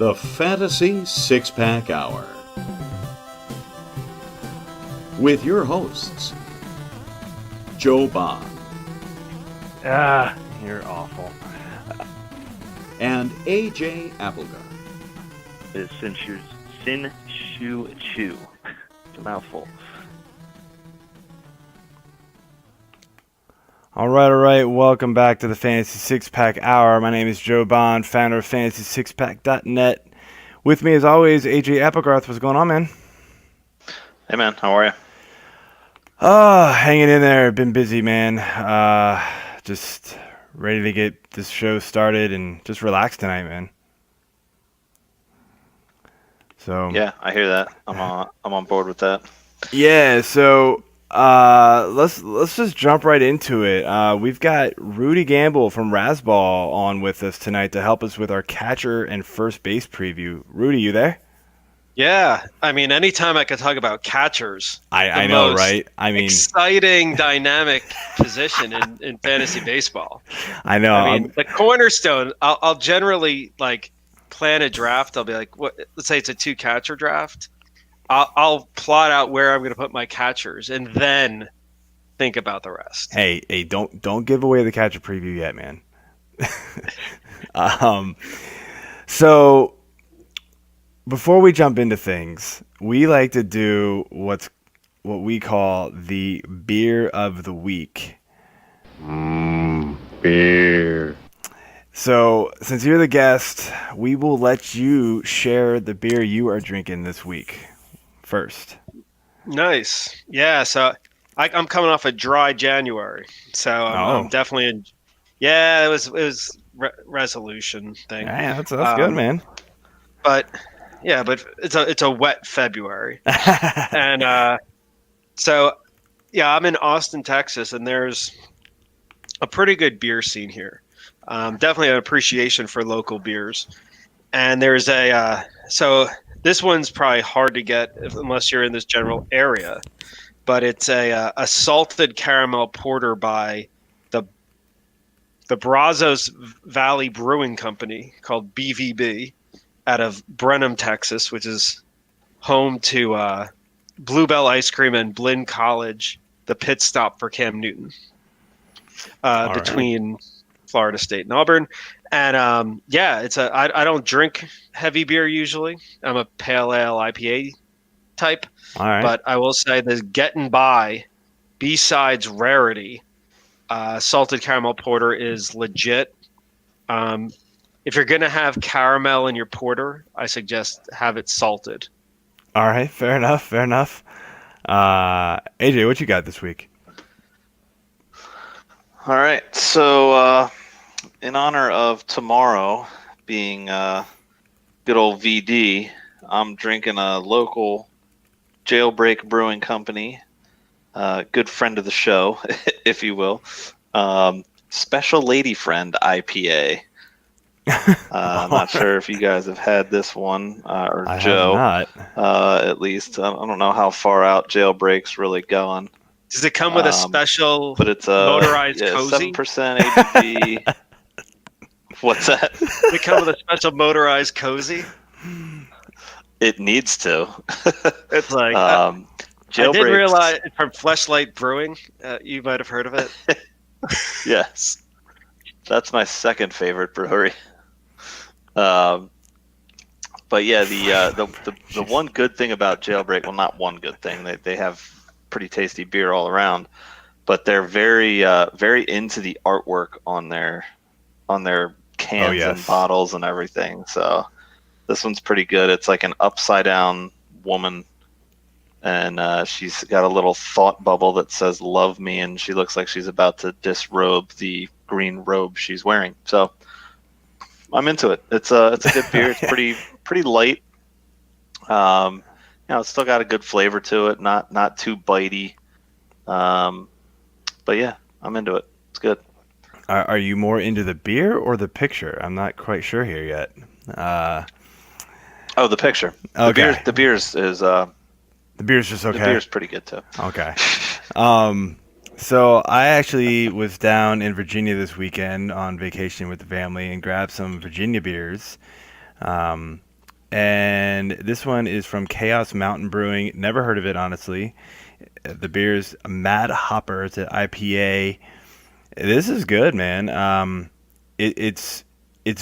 The Fantasy Six-Pack Hour. With your hosts, Joe Bond. You're awful. And A.J. Applegarth. It's Sin Shu Chu. It's a mouthful. All right. Welcome back to the Fantasy Six-Pack Hour. My name is Joe Bond, founder of FantasySixPack.net. With me, as always, A.J. Applegarth. What's going on, man? Hey, man. How are you? Hanging in there. Been busy, man. Just ready to get this show started and just relax tonight, man. So yeah, I hear that. I'm on board with that. Yeah. So let's just jump right into it. We've got Rudy Gamble from Rasball on with us tonight to help us with our catcher and first base preview. Rudy, you there? Yeah, I mean, anytime I could talk about catchers, I know, right? I mean, exciting, dynamic position in fantasy baseball. I know. I mean, the cornerstone. I'll generally plan a draft. I'll be like, what? Let's say it's a 2-catcher draft. I'll plot out where I'm going to put my catchers, and then think about the rest. Hey, don't give away the catcher preview yet, man. So. Before we jump into things, we like to do what we call the beer of the week. Beer. So, since you're the guest, we will let you share the beer you are drinking this week first. Nice. Yeah, so I'm coming off a dry January, so I'm definitely in. Yeah, it was resolution thing. Yeah, that's good, man. But it's a wet February, and so yeah, I'm in Austin, Texas, and there's a pretty good beer scene here. Definitely an appreciation for local beers, and there's so this one's probably hard to get unless you're in this general area, but it's a salted caramel porter by the Brazos Valley Brewing Company called BVB. Out of Brenham, Texas, which is home to Bluebell Ice Cream and Blinn College, the pit stop for Cam Newton, between Florida State and Auburn. And I don't drink heavy beer usually. I'm a pale ale IPA type. All right. But I will say the Getting By B-Sides Rarity salted caramel porter is legit. If you're going to have caramel in your porter, I suggest have it salted. All right, fair enough. AJ, what you got this week? All right. So, in honor of tomorrow being good old VD, I'm drinking a local Jailbreak Brewing Company, good friend of the show, if you will, Special Lady Friend IPA. I'm not sure if you guys have had this one, or I Joe. have not. At least I don't know how far out Jailbreak's really going. Does it come with a special but it's motorized cozy? 7% ABV. What's that? Does it come with a special motorized cozy? It needs to. It's like I didn't realize from Fleshlight Brewing. You might have heard of it. Yes, that's my second favorite brewery. But yeah, the one good thing about Jailbreak, well, not one good thing, they have pretty tasty beer all around, but they're very very into the artwork on their cans and bottles and everything. So this one's pretty good. It's like an upside down woman, and she's got a little thought bubble that says "Love me," and she looks like she's about to disrobe the green robe she's wearing. So I'm into it. It's a good beer. It's pretty light. It's still got a good flavor to it. Not too bitey. But yeah, I'm into it. It's good. Are you more into the beer or the picture? I'm not quite sure here yet. The picture. Okay. The beer's just okay. The beer's pretty good too. Okay. So I actually was down in Virginia this weekend on vacation with the family and grabbed some Virginia beers. and this one is from Chaos Mountain Brewing. Never heard of it, honestly. The beer's Mad Hopper. It's an IPA. This is good, man. It's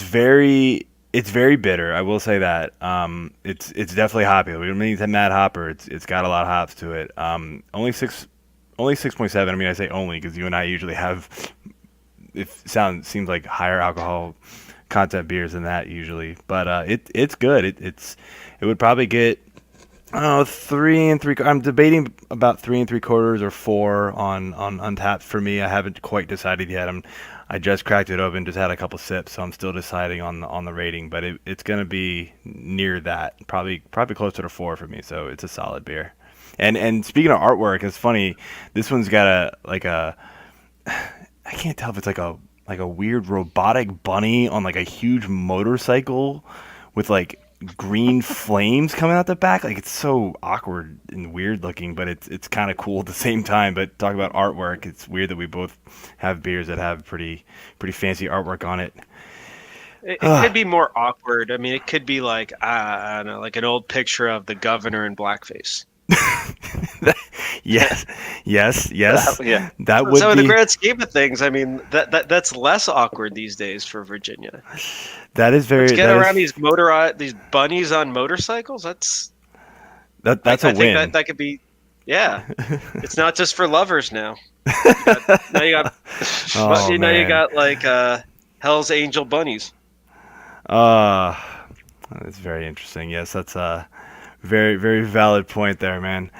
very bitter. I will say that. It's definitely hoppy. When it means a Mad Hopper, it's got a lot of hops to it. Only 6.7. I mean, I say only because you and I usually have seems like higher alcohol content beers than that usually, but it's good. It would probably get 3 3/4. I'm debating about 3 3/4 or 4 on Untappd for me. I haven't quite decided yet. I just cracked it open, just had a couple sips, so I'm still deciding on the rating. But it's gonna be near that, probably closer to 4 for me. So it's a solid beer. And speaking of artwork, it's funny. This one's got I can't tell if it's like a weird robotic bunny on like a huge motorcycle with like green flames coming out the back. Like, it's so awkward and weird looking, but it's kind of cool at the same time. But talk about artwork, it's weird that we both have beers that have pretty fancy artwork on it. It could be more awkward. I mean, it could be like, I don't know, like an old picture of the governor in blackface. yes. Yeah. That would so in be, the grand scheme of things, I mean, that's less awkward these days for Virginia. that is very. Let's get that around is, these bunnies on motorcycles. That's a I win. think that could be, yeah. It's not just for lovers now. Now you got, Oh, you man. got like Hell's Angel bunnies. That's very interesting. Yes, that's a very, very valid point there, man.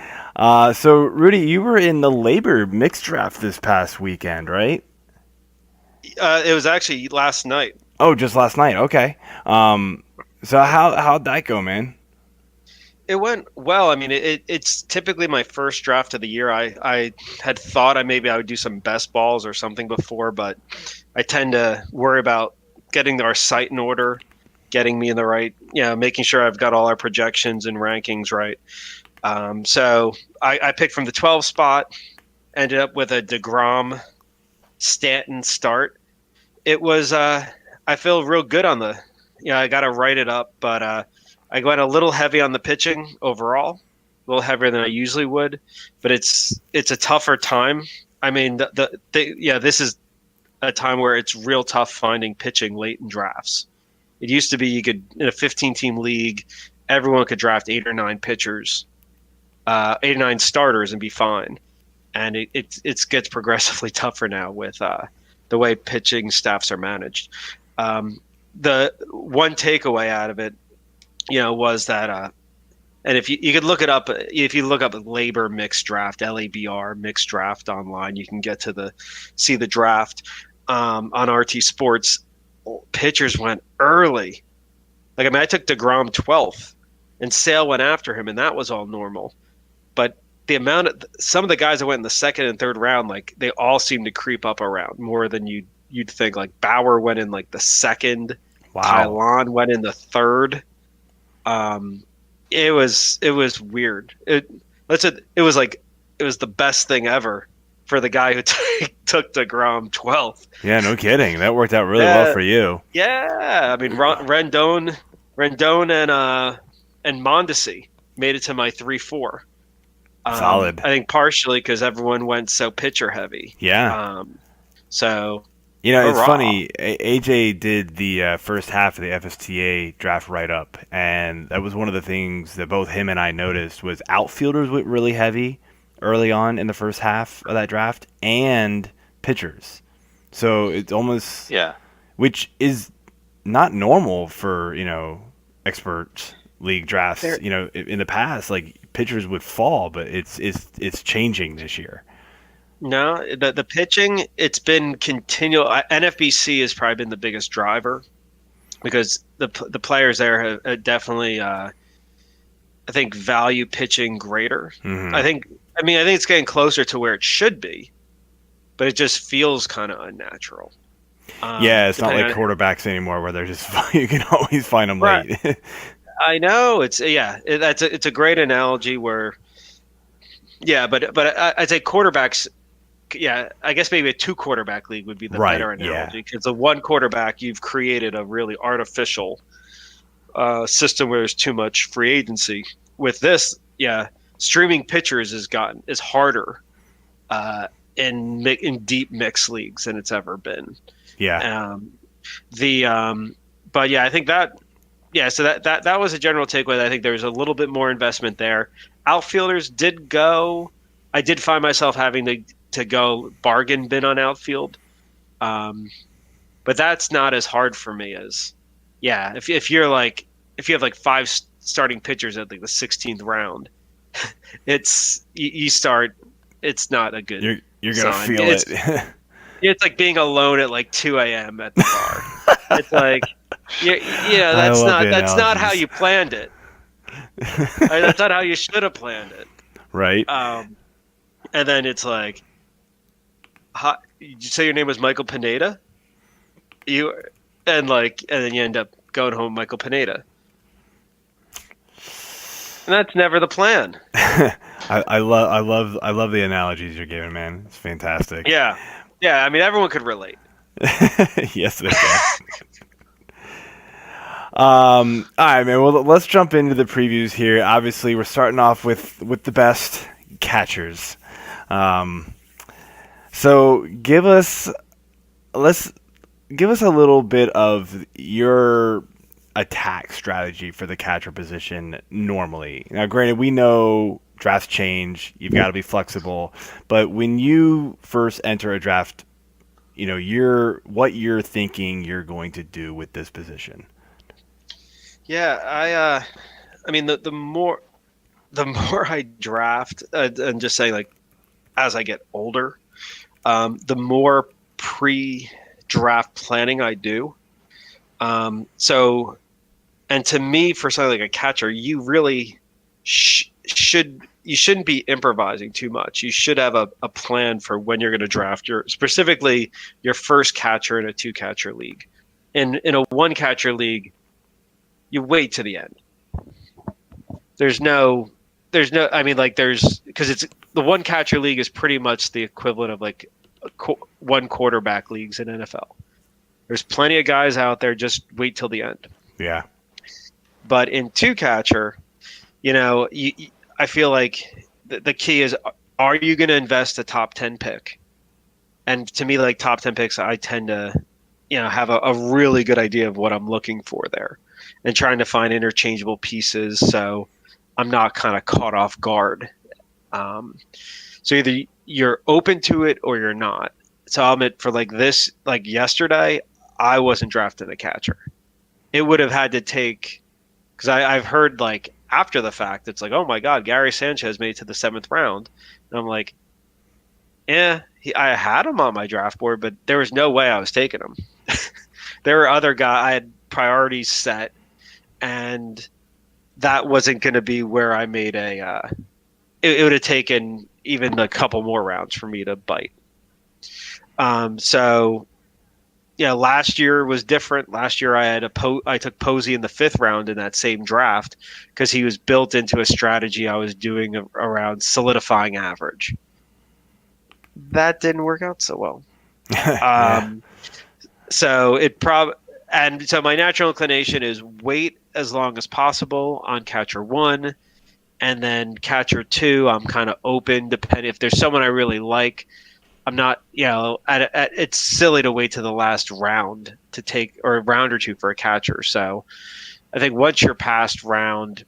So, Rudy, you were in the Labor mixed draft this past weekend, right? It was actually last night. Oh, just last night. Okay. So how'd that go, man? It went well. I mean, it's typically my first draft of the year. I had thought I would do some best balls or something before, but I tend to worry about getting our site in order, getting me in the right, making sure I've got all our projections and rankings right. So I picked from the 12 spot, ended up with a DeGrom Stanton start. It was, I feel real good on the, I got to write it up, but I went a little heavy on the pitching overall, a little heavier than I usually would, but it's a tougher time. I mean, this is a time where it's real tough finding pitching late in drafts. It used to be you could, in a 15-team league, everyone could draft 8 or 9 pitchers, 8 or 9 starters and be fine. And it gets progressively tougher now with the way pitching staffs are managed. The one takeaway out of it, was that, and if you could look it up, if you look up Labor mixed draft, LABR mixed draft online, you can get to see the draft on RT Sports. Pitchers went early. Like, I mean, I took DeGrom 12th, and Sale went after him, and that was all normal. But the amount of some of the guys that went in the second and third round, like, they all seemed to creep up around more than you'd think. Like, Bauer went in like the second. Wow. Tylon went in the third. It was weird. It was the best thing ever for the guy who took DeGrom 12th. Yeah, no kidding. That worked out really well for you. Yeah, I mean, Rendon and Mondesi made it to my 3-4. Solid. I think partially because everyone went so pitcher heavy. Yeah. So. It's funny. AJ did the first half of the FSTA draft write-up, and that was one of the things that both him and I noticed was outfielders went really heavy early on in the first half of that draft, and pitchers. So it's almost which is not normal for expert league drafts. In the past, like, pitchers would fall, but it's changing this year. No, the pitching, it's been continual. NFBC has probably been the biggest driver because the players there have definitely, I think, value pitching greater. Mm-hmm. I think it's getting closer to where it should be, but it just feels kind of unnatural. It's not like quarterbacks anymore where they're just you can always find them late. I know it's a great analogy where, but I'd say quarterbacks. Yeah, I guess maybe a 2-quarterback league would be the better analogy because the 1 quarterback, you've created a really artificial system where there's too much free agency. With this, streaming pitchers is harder in deep mixed leagues than it's ever been. Yeah. But yeah, I think that so that was a general takeaway. I think there's a little bit more investment there. Outfielders did go. I did find myself having to go bargain bin on outfield, but that's not as hard for me as if you have like 5 starting pitchers at like the 16th round, you start. It's not a good. You're gonna sign. feel it. It's like being alone at like 2 a.m. at the bar. It's like, that's not how you planned it. That's not how you should have planned it. Right. And then it's like, did you say your name was Michael Pineda? And then you end up going home, Michael Pineda. And that's never the plan. I love the analogies you're giving, man. It's fantastic. Yeah. I mean, everyone could relate. Yes, they can. All right, man. Well, let's jump into the previews here. Obviously, we're starting off with the best catchers. So give us a little bit of your attack strategy for the catcher position normally. Now, granted, we know drafts change. You've got to be flexible. But when you first enter a draft, what you're thinking you're going to do with this position. Yeah, I mean, the more I draft, and just say like, as I get older, the more pre-draft planning I do. And to me, for something like a catcher, you really shouldn't be improvising too much. You should have a plan for when you're going to draft specifically your first catcher in a 2-catcher league. In a 1-catcher league, you wait to the end. Because it's the 1-catcher league is pretty much the equivalent of like 1 quarterback leagues in NFL. There's plenty of guys out there. Just wait till the end. Yeah. But in 2-catcher, I feel like the key is, are you going to invest a top 10 pick? And to me, like top 10 picks, I tend to, have a really good idea of what I'm looking for there and trying to find interchangeable pieces. So I'm not kind of caught off guard. So either you're open to it or you're not. So I'll admit for like this, like yesterday, I wasn't drafting a catcher. It would have had to take, because I've heard like after the fact, it's like, oh my God, Gary Sanchez made it to the 7th round. And I'm like, I had him on my draft board, but there was no way I was taking him. There were other guys, I had priorities set, and that wasn't going to be where I made it would have taken even a couple more rounds for me to bite. Last year was different. Last year I took Posey in the 5th round in that same draft because he was built into a strategy I was doing around solidifying average. That didn't work out so well. Yeah. So my natural inclination is wait as long as possible on catcher 1, and then catcher 2, I'm kind of open depending if there's someone I really like. I'm not, it's silly to wait to the last round to take, or a round or two for a catcher. So I think once you're past round,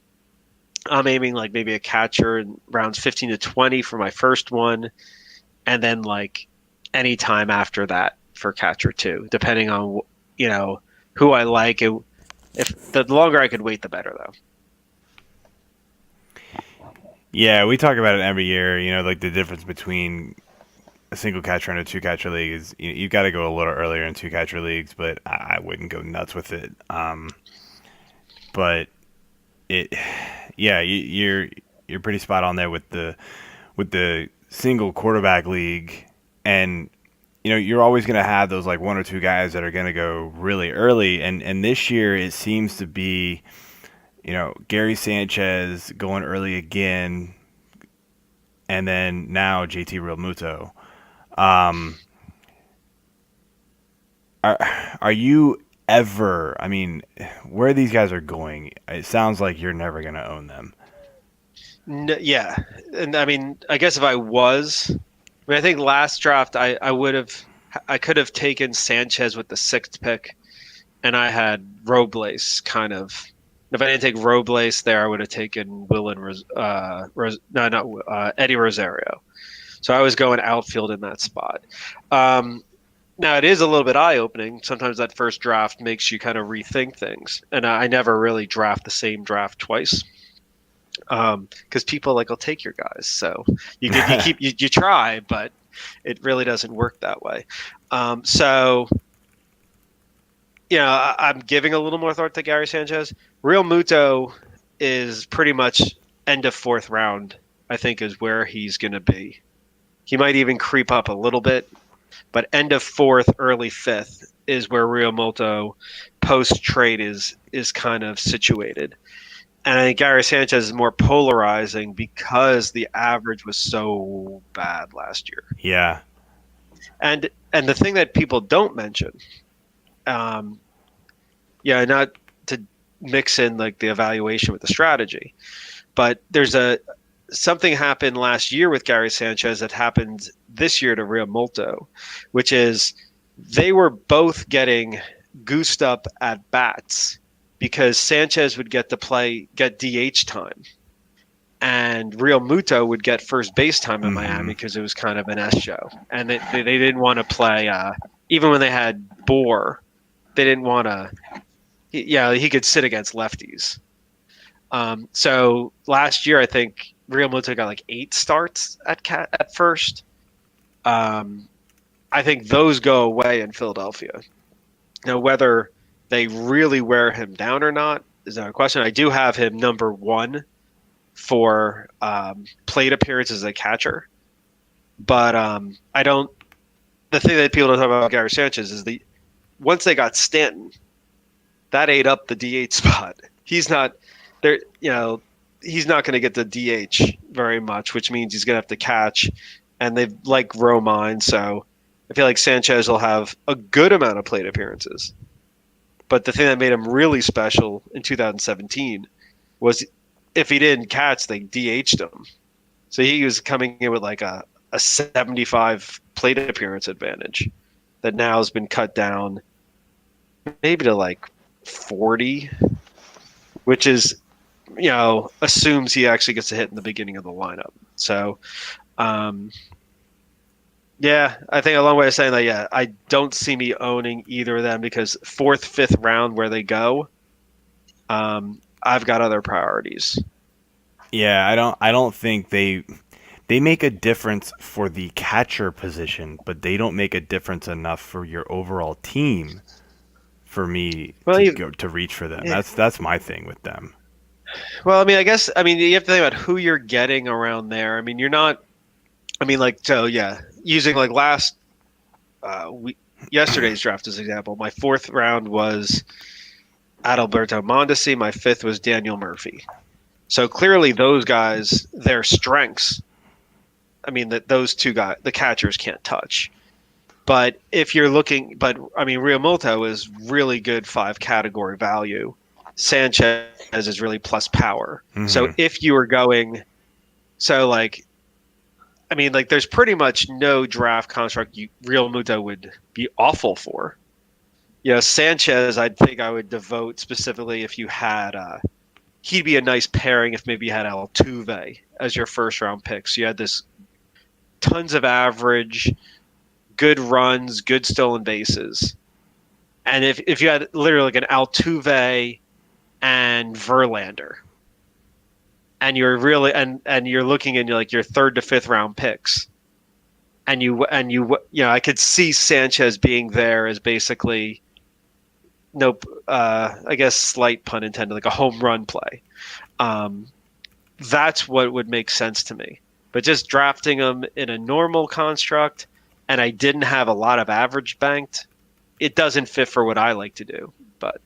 I'm aiming like maybe a catcher in rounds 15 to 20 for my first one. And then like any time after that for catcher 2, depending on, who I like. If the longer I could wait, the better though. Yeah, we talk about it every year, like the difference between a single catcher and a 2-catcher league is you've got to go a little earlier in 2-catcher leagues, but I wouldn't go nuts with it. But you're pretty spot on there with the single quarterback league, and you're always going to have those like 1 or 2 guys that are going to go really early, and this year it seems to be Gary Sanchez going early again, and then now JT Realmuto. Are you ever, I mean, where these guys are going, it sounds like you're never going to own them. Yeah, and I mean, I guess if I was, I think last draft I could have taken Sanchez with the 6th pick, and I had Robles kind of. If I didn't take Robles there, I would have taken Eddie Rosario. So I was going outfield in that spot. Now it is a little bit eye-opening. Sometimes that first draft makes you kind of rethink things, and I never really draft the same draft twice. Because people will take your guys, so you try, but it really doesn't work that way. So I'm giving a little more thought to Gary Sanchez. Realmuto is pretty much end of 4th round, I think, is where he's going to be. He might even creep up a little bit, but end of 4th, early 5th is where Realmuto post-trade is kind of situated. And I think Gary Sanchez is more polarizing because the average was so bad last year. Yeah. And the thing that people don't mention, not to mix in the evaluation with the strategy, but there's something happened last year with Gary Sanchez that happened this year to Realmuto, which is they were both getting goosed up at bats because Sanchez would get DH time, and Realmuto would get first base time in Miami because it was kind of an S show, and they didn't want to play even when they had Bohr, they didn't want to. He could sit against lefties. So last year, I think Realmuto got 8 starts at first. I think those go away in Philadelphia. Now, whether they really wear him down or not is another question. I do have him number 1 for plate appearances as a catcher, but I don't. The thing that people don't talk about Gary Sanchez is once they got Stanton, that ate up the DH spot. He's not there. He's not going to get the DH very much, which means he's going to have to catch, and they like Romine, so I feel like Sanchez will have a good amount of plate appearances. But the thing that made him really special in 2017 was if he didn't catch, they DH'd him. So he was coming in with a 75 plate appearance advantage that now has been cut down maybe to 40, which is, assumes he actually gets a hit in the beginning of the lineup. So, I think a long way of saying that, I don't see me owning either of them because 4th, 5th round where they go, I've got other priorities. Yeah, I don't think they make a difference for the catcher position, but they don't make a difference enough for your overall team for me to reach for them. Yeah. That's my thing with them. Well, I mean, I guess you have to think about who you're getting around there. I mean, you're not. I mean, using yesterday's draft as an example. My 4th round was Adalberto Mondesi. My 5th was Daniel Murphy. So clearly, those guys, their strengths. I mean, that those two guys, the catchers can't touch. But if you're looking, Realmuto is really good 5 category value. Sanchez is really plus power. Mm-hmm. So if you were going, there's pretty much no draft construct Realmuto would be awful for. Sanchez, I think I would devote specifically if you had, he'd be a nice pairing if maybe you had Altuve as your first round pick. So you had this tons of average, good runs, good stolen bases. And if you had literally an Altuve and Verlander, and you're really and you're looking in your 3rd to 5th round picks, and you I could see Sanchez being there as basically I guess slight pun intended, a home run play. That's what would make sense to me. But just drafting him in a normal construct, and I didn't have a lot of average banked, it doesn't fit for what I like to do. But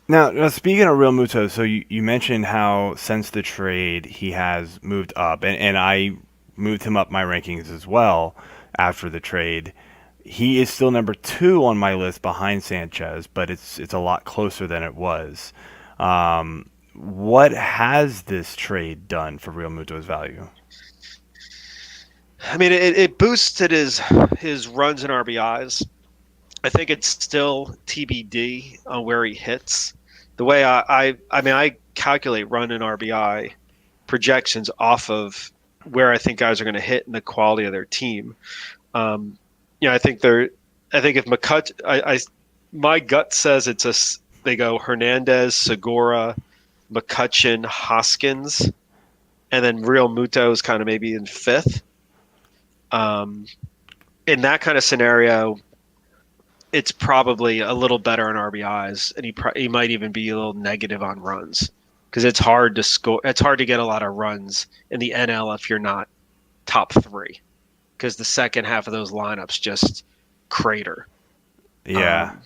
now speaking of Realmuto, so you mentioned how since the trade he has moved up, and I moved him up my rankings as well after the trade. He is still number 2 on my list behind Sanchez, but it's a lot closer than it was. What has this trade done for Realmuto's value? I mean, it boosted his runs and RBIs. I think it's still TBD on where he hits. The way I calculate run and RBI projections off of where I think guys are going to hit and the quality of their team. I think if my gut says they go Hernandez, Segura, McCutchen, Hoskins, and then Realmuto is kind of maybe in 5th. In that kind of scenario, it's probably a little better on RBIs, and he might even be a little negative on runs because it's hard to score. It's hard to get a lot of runs in the NL if you're not top 3, because the second half of those lineups just crater. Yeah.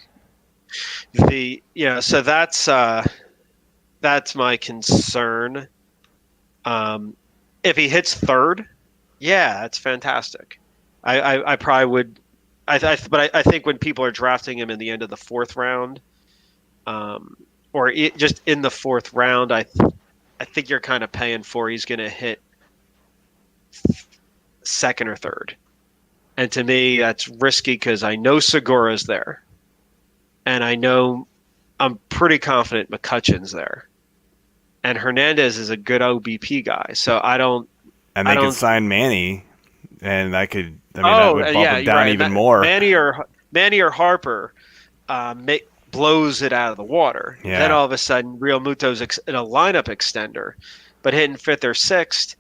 So that's my concern. If he hits 3rd, yeah, that's fantastic. I probably would. But I think when people are drafting him in the end of the 4th round, just in the 4th round, I think you're kind of paying for he's going to hit 2nd or 3rd. And to me, that's risky because I know Segura's there. And I'm pretty confident McCutchen's there. And Hernandez is a good OBP guy. So I don't. And they could sign Manny, and that would bump him down even more. Manny or Harper blows it out of the water. Yeah. Then all of a sudden, Realmuto's in a lineup extender, but hitting 5th or 6th.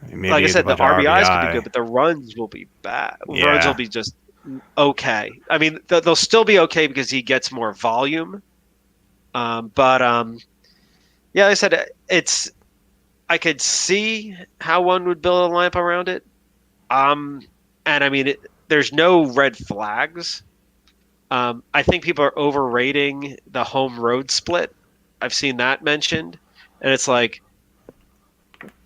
Maybe like I said, the RBIs could be good, but the runs will be bad. Yeah. Runs will be just okay. I mean, they'll still be okay because he gets more volume. Like I said, I could see how one would build a lineup around it. And I mean, there's no red flags. I think people are overrating the home road split. I've seen that mentioned, and it's like,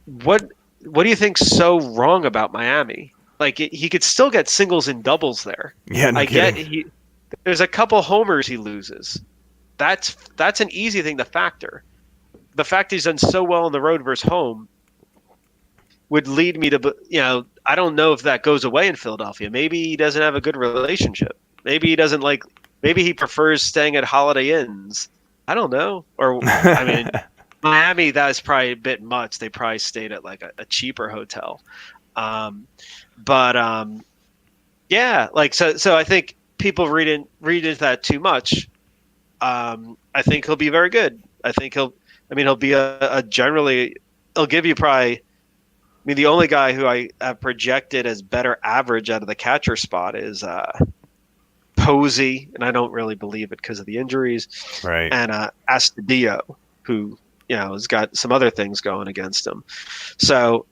what do you think's so wrong about Miami? Like he could still get singles and doubles there. Yeah, no kidding. Get there's a couple homers he loses. That's an easy thing to factor. The fact he's done so well on the road versus home would lead me to, I don't know if that goes away in Philadelphia. Maybe he doesn't have a good relationship. Maybe he prefers staying at Holiday Inns. I don't know. Or, I mean, Miami, that's probably a bit much. They probably stayed at like a cheaper hotel. So I think people read into that too much. I think he'll be very good. I think he'll be he'll give you probably, the only guy who I have projected as better average out of the catcher spot is Posey, and I don't really believe it because of the injuries. Right. And Astudio, who, has got some other things going against him. So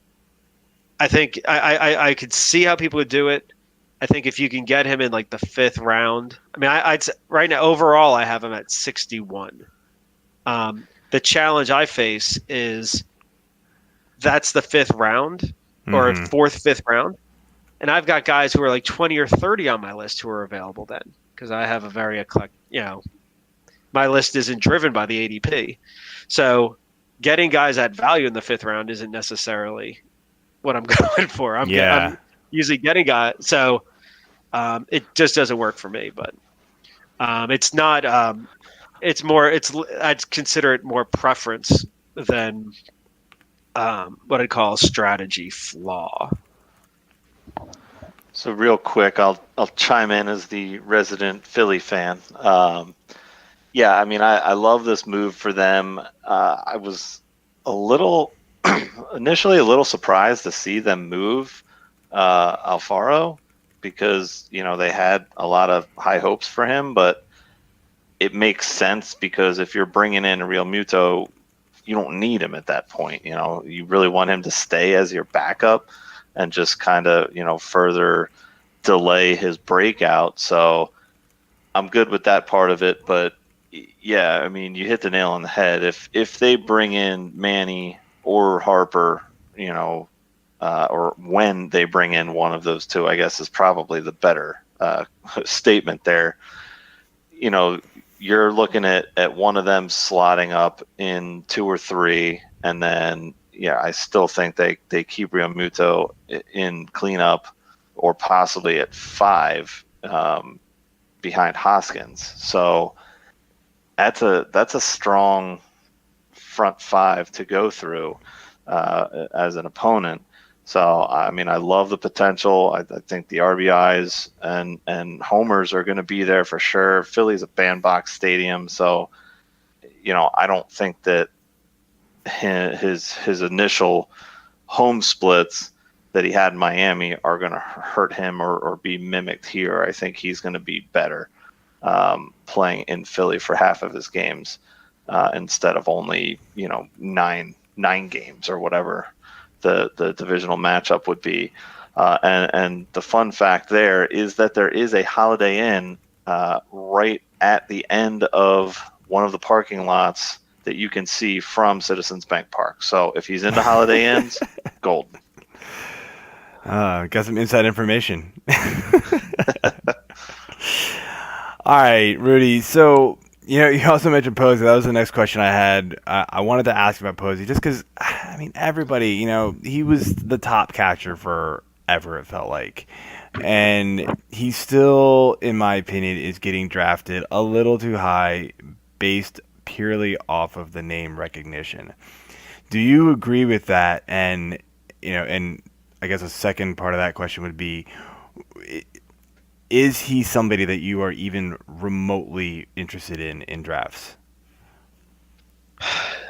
I think I could see how people would do it. I think if you can get him in like the 5th round, I'd say right now overall I have him at 61. The challenge I face is that's the 5th round or 4th, 5th round. And I've got guys who are like 20 or 30 on my list who are available then because I have a very eclectic, my list isn't driven by the ADP. So getting guys at value in the 5th round isn't necessarily what I'm going for. I'm usually getting guys. So it just doesn't work for me, but it's not, I'd consider it more preference than what I'd call a strategy flaw. So real quick, I'll chime in as the resident Philly fan. I love this move for them. I was initially a little surprised to see them move Alfaro because, they had a lot of high hopes for him, but it makes sense because if you're bringing in Realmuto, you don't need him at that point. You really want him to stay as your backup and just kind of, further delay his breakout. So I'm good with that part of it. But yeah, you hit the nail on the head. If they bring in Manny or Harper, or when they bring in one of those two, I guess is probably the better statement there. You know, you're looking at one of them slotting up in 2 or 3, and then I still think they keep Realmuto in cleanup or possibly at 5 behind Hoskins. So that's a strong front 5 to go through as an opponent. So, I mean, I love the potential. I think the RBIs and homers are going to be there for sure. Philly's a bandbox stadium, so I don't think that his initial home splits that he had in Miami are going to hurt him or be mimicked here. I think he's going to be better playing in Philly for half of his games instead of only nine games or whatever the divisional matchup would be. And the fun fact there is that there is a Holiday Inn right at the end of one of the parking lots that you can see from Citizens Bank Park. So if he's into Holiday Inns, golden. Got some inside information. All right, Rudy. So, you also mentioned Posey. That was the next question I had. I wanted to ask about Posey just because, I mean, everybody, he was the top catcher forever, it felt like. And he still, in my opinion, is getting drafted a little too high based purely off of the name recognition. Do you agree with that? And, and I guess a second part of that question would be, is he somebody that you are even remotely interested in drafts?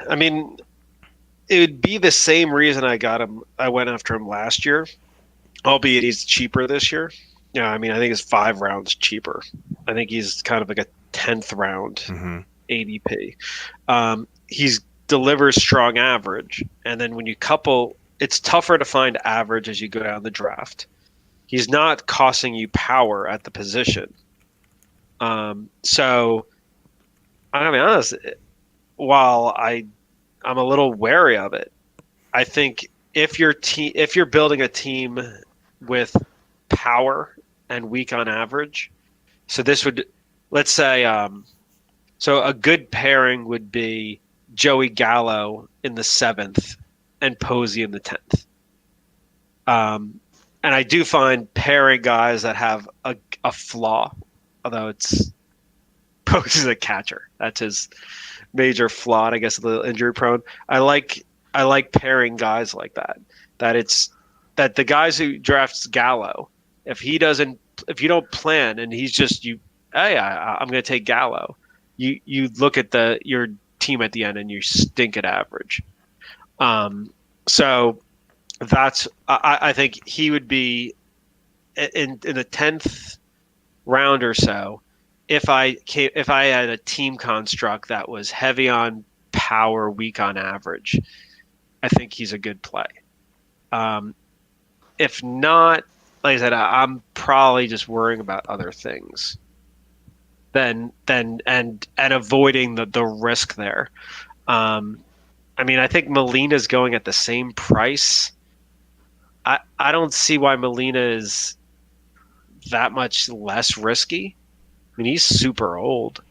I mean, it would be the same reason I went after him last year, albeit he's cheaper this year. I mean, I think it's 5 rounds cheaper. I think he's kind of like a 10th round ADP. He's delivers strong average, and then when you couple, it's tougher to find average as you go down the draft. He's not costing you power at the position. So, I'm gonna be honest, while I'm a little wary of it, I think if you're building a team with power and weak on average, so this would, let's say, so a good pairing would be Joey Gallo in the 7th and Posey in the 10th. And I do find pairing guys that have a flaw, although it's Posey's a catcher. That's his major flaw, I guess, a little injury prone. I like pairing guys like that. That the guys who drafts Gallo, if you don't plan and he's just I'm going to take Gallo, you look at your team at the end and you stink at average. So that's I think he would be in the 10th round or so if I had a team construct that was heavy on power, weak on average. I think he's a good play. If not, like I said, I'm probably just worrying about other things than and avoiding the risk there. I mean, I think Molina's going at the same price. I don't see why Molina is that much less risky. I mean, he's super old.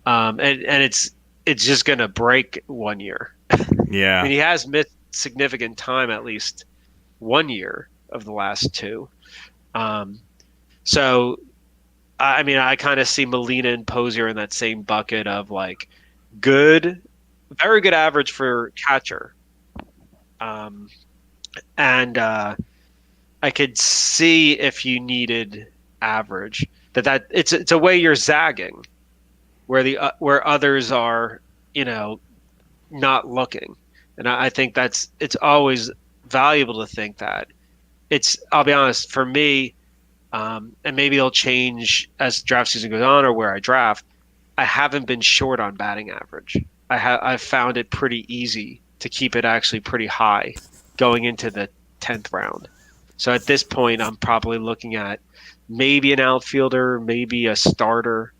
And it's just going to break 1 year. Yeah. I mean, he has missed significant time, at least 1 year of the last 2. So, I mean, I kind of see Molina and Posey in that same bucket of like very good average for catcher. And I could see if you needed average that it's a way you're zagging where others are, not looking. And I think it's always valuable to think that I'll be honest, for me, and maybe it'll change as draft season goes on or where I draft, I haven't been short on batting average. I've found it pretty easy to keep it actually pretty high going into the 10th round. So at this point, I'm probably looking at maybe an outfielder, maybe a starter,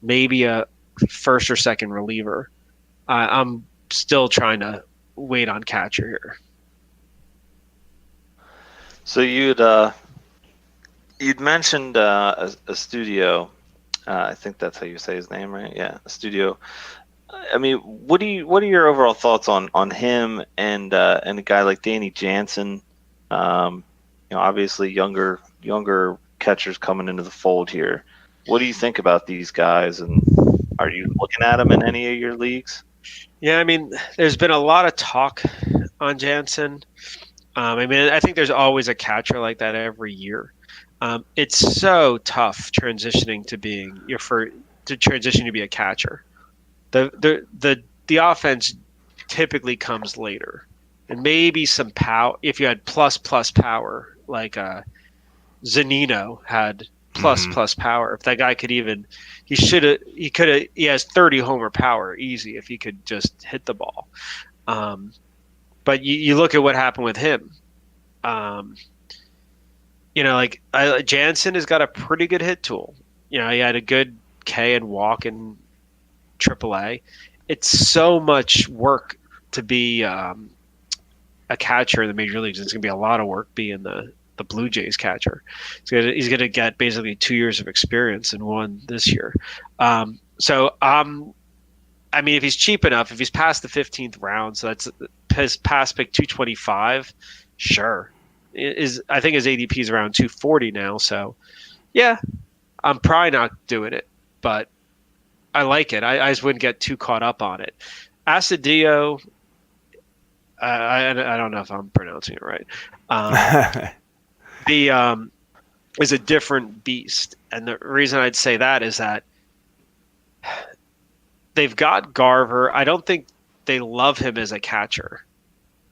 maybe a first or second reliever. I'm still trying to wait on catcher here. So you'd You'd mentioned Astudio. I think that's how you say his name, right? Yeah, Astudio. I mean, what are your overall thoughts on him and a guy like Dany Jansen? Obviously younger catchers coming into the fold here. What do you think about these guys, and are you looking at them in any of your leagues? Yeah, I mean, there's been a lot of talk on Jansen. I mean, I think there's always a catcher like that every year. It's so tough transitioning to being to transition to be a catcher. The offense typically comes later, and maybe some power. If you had plus power, like Zanino had plus power. If that guy could even, he has 30 homer power easy if he could just hit the ball. But you look at what happened with him. Jansen has got a pretty good hit tool. He had a good K and walk in AAA. It's so much work to be a catcher in the major leagues. It's going to be a lot of work being the Blue Jays catcher. He's gonna get basically 2 years of experience and one this year. I mean, if he's cheap enough, if he's past the 15th round, so that's his past pick 225, sure. I think his ADP is around 240 now, so yeah, I'm probably not doing it, but I like it. I just wouldn't get too caught up on it. Astudio, I don't know if I'm pronouncing it right. Is a different beast, and the reason I'd say that is that they've got Garver. I don't think they love him as a catcher.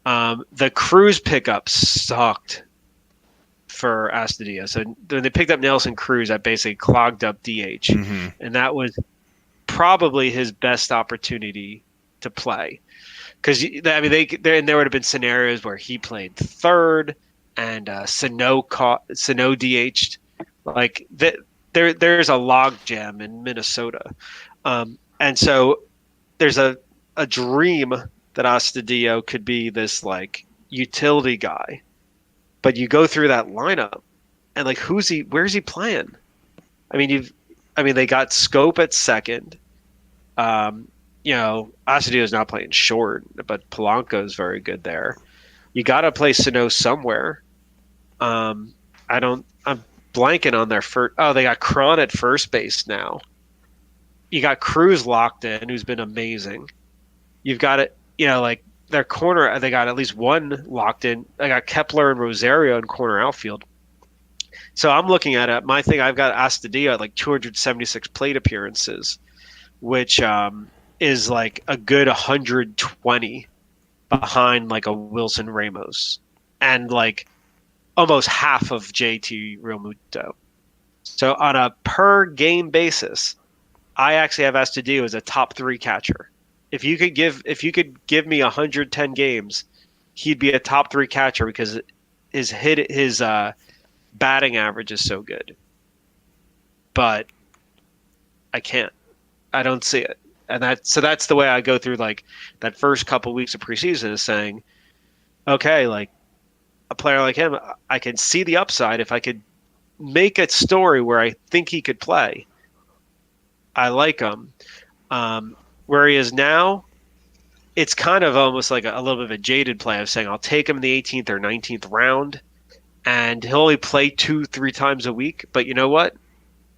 The Cruz pickup sucked for Astudio. So when they picked up Nelson Cruz, that basically clogged up DH, and that was probably his best opportunity to play. Because I mean, there would have been scenarios where he played third and Sano DH'd. Like there's a log jam in Minnesota, and so there's a dream that Astudio could be this like utility guy, but you go through that lineup and like where's he playing? I mean they got Scope at second. Astudio is not playing short, but Polanco is very good there. You got to play Sano somewhere. I'm blanking on their first. Oh, they got Cron at first base now. You got Cruz locked in, who's been amazing. You've got it, like their corner. They got at least one locked in. They got Kepler and Rosario in corner outfield. So I'm looking at it. My thing, I've got Astudio at like 276 plate appearances, which is like a good 120 behind like a Wilson Ramos, and like almost half of JT Realmuto. So on a per game basis, I actually have Astudio as a top 3 catcher. If you could give me 110 games, he'd be a top 3 catcher because his batting average is so good. But I can't. I don't see it. And that's the way I go through like that first couple weeks of preseason is saying, okay, like a player like him, I can see the upside if I could make a story where I think he could play. I like him. Where he is now, it's kind of almost like a little bit of a jaded play of saying I'll take him in the 18th or 19th round, and he'll only play 2-3 times a week. But you know what?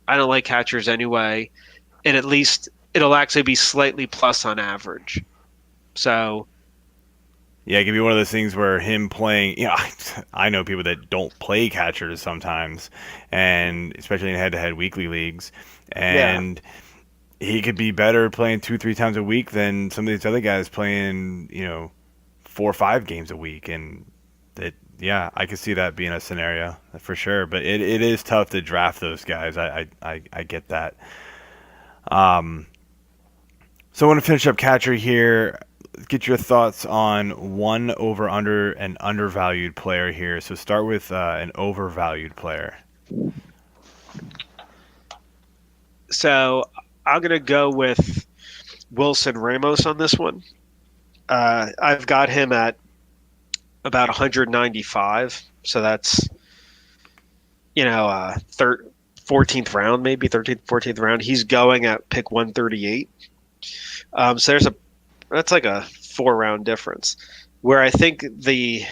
I don't like catchers anyway, and at least it'll actually be slightly plus on average. So yeah, it could be one of those things where him playing, I know people that don't play catchers sometimes, and especially in head-to-head weekly leagues, and he could be better playing 2-3 times a week than some of these other guys playing, 4 or 5 games a week, and I could see that being a scenario for sure. But it is tough to draft those guys. I get that. So I want to finish up catcher here. Get your thoughts on one over/under and undervalued player here. So start with an overvalued player. So I'm going to go with Wilson Ramos on this one. I've got him at about 195. So that's, third, 14th round, maybe 13th, 14th round. He's going at pick 138. So that's like a 4-round difference. Where I think the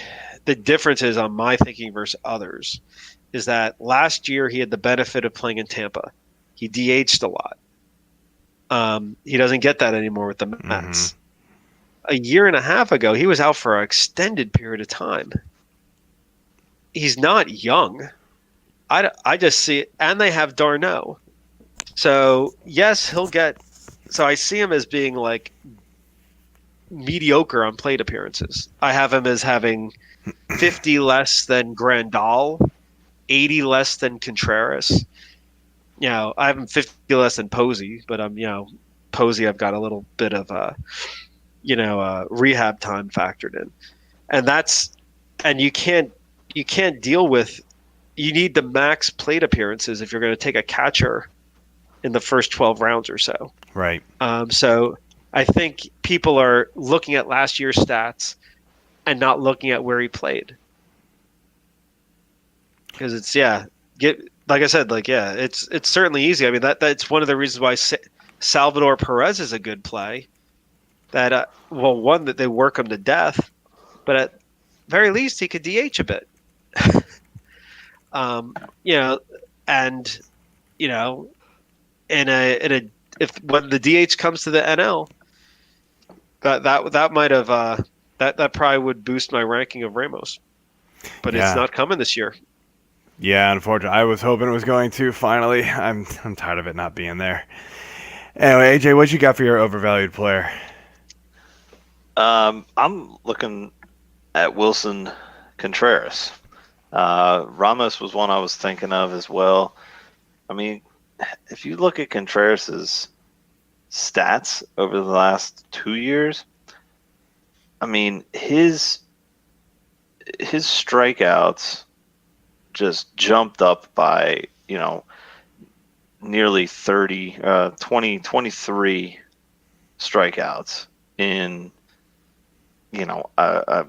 difference is on my thinking versus others is that last year he had the benefit of playing in Tampa. He DH'd a lot. He doesn't get that anymore with the Mets. Mm-hmm. A year and a half ago, he was out for an extended period of time. He's not young. I just see it. And they have Darno. So, yes, he'll get – so I see him as being like mediocre on plate appearances. I have him as having 50 less than Grandal, 80 less than Contreras. I have him 50 less than Posey, but Posey I've got a little bit of rehab time factored in. And you can't deal with – you need the max plate appearances if you're going to take a catcher in the first 12 rounds or so. Right. So I think people are looking at last year's stats and not looking at where he played. Because it's certainly easy. I mean, that's one of the reasons why Salvador Perez is a good play. That one, that they work him to death, but at very least he could DH a bit. When the DH comes to the NL, that might have that probably would boost my ranking of Ramos, but it's not coming this year. Yeah, unfortunately, I was hoping it was going to. Finally, I'm tired of it not being there. Anyway, AJ, what you got for your overvalued player? I'm looking at Wilson Contreras. Ramos was one I was thinking of as well. I mean, if you look at Contreras' stats over the last 2 years, I mean, his strikeouts just jumped up by, nearly 23 strikeouts in,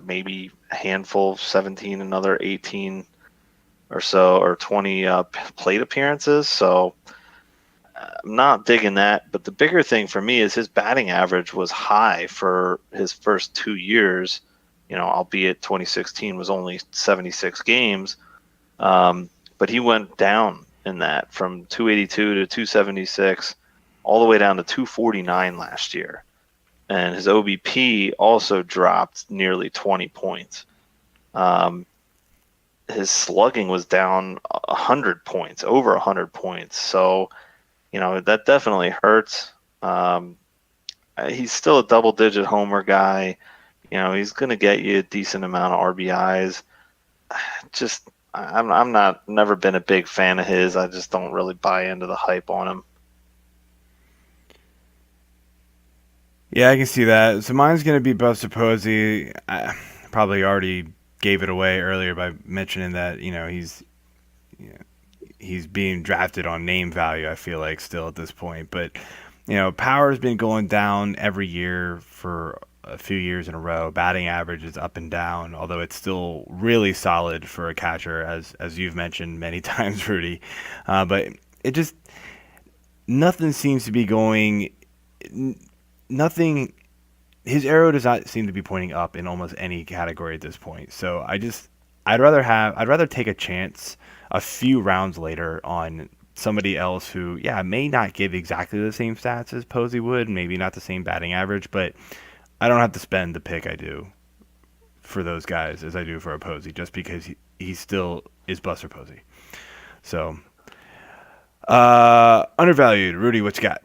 maybe a handful, 17, another 18 or so, or 20 plate appearances. So I'm not digging that. But the bigger thing for me is his batting average was high for his first 2 years, albeit 2016 was only 76 games. But he went down in that from 282 to 276, all the way down to 249 last year. And his OBP also dropped nearly 20 points. His slugging was down 100 points, over 100 points. So, that definitely hurts. He's still a double-digit homer guy. He's going to get you a decent amount of RBIs. I'm never been a big fan of his. I just don't really buy into the hype on him. Yeah, I can see that. So mine's going to be Buster Posey. I probably already gave it away earlier by mentioning that, he's being drafted on name value, I feel like, still at this point. But, power's been going down every year for a few years in a row. Batting average is up and down, although it's still really solid for a catcher, as you've mentioned many times, Rudy. But it just, nothing seems to be going... Nothing, his arrow does not seem to be pointing up in almost any category at this point. So I'd rather take a chance a few rounds later on somebody else who, may not give exactly the same stats as Posey would, maybe not the same batting average, but I don't have to spend the pick I do for those guys as I do for a Posey, just because he still is Buster Posey. So, undervalued. Rudy, what you got?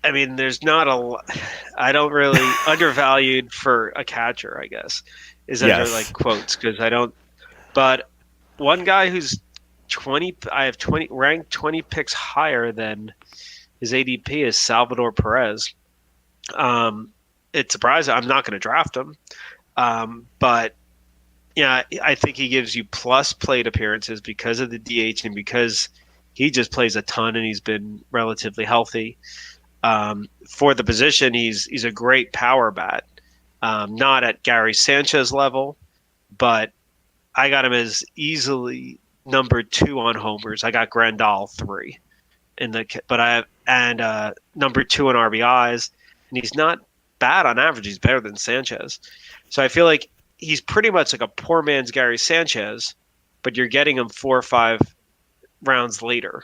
I mean, there's not I don't really undervalued for a catcher, I guess, is under like quotes, because I don't. But one guy who's 20, I have 20 ranked 20 picks higher than his ADP is Salvador Perez. It's surprising. I'm not going to draft him, but I think he gives you plus plate appearances because of the DH and because he just plays a ton and he's been relatively healthy. For the position, he's a great power bat. Not at Gary Sanchez level, but I got him as easily number 2 on homers. I got Grandal 3 number 2 in RBIs, and he's not bad on average. He's better than Sanchez. So I feel like he's pretty much like a poor man's Gary Sanchez, but you're getting him 4 or 5 rounds later.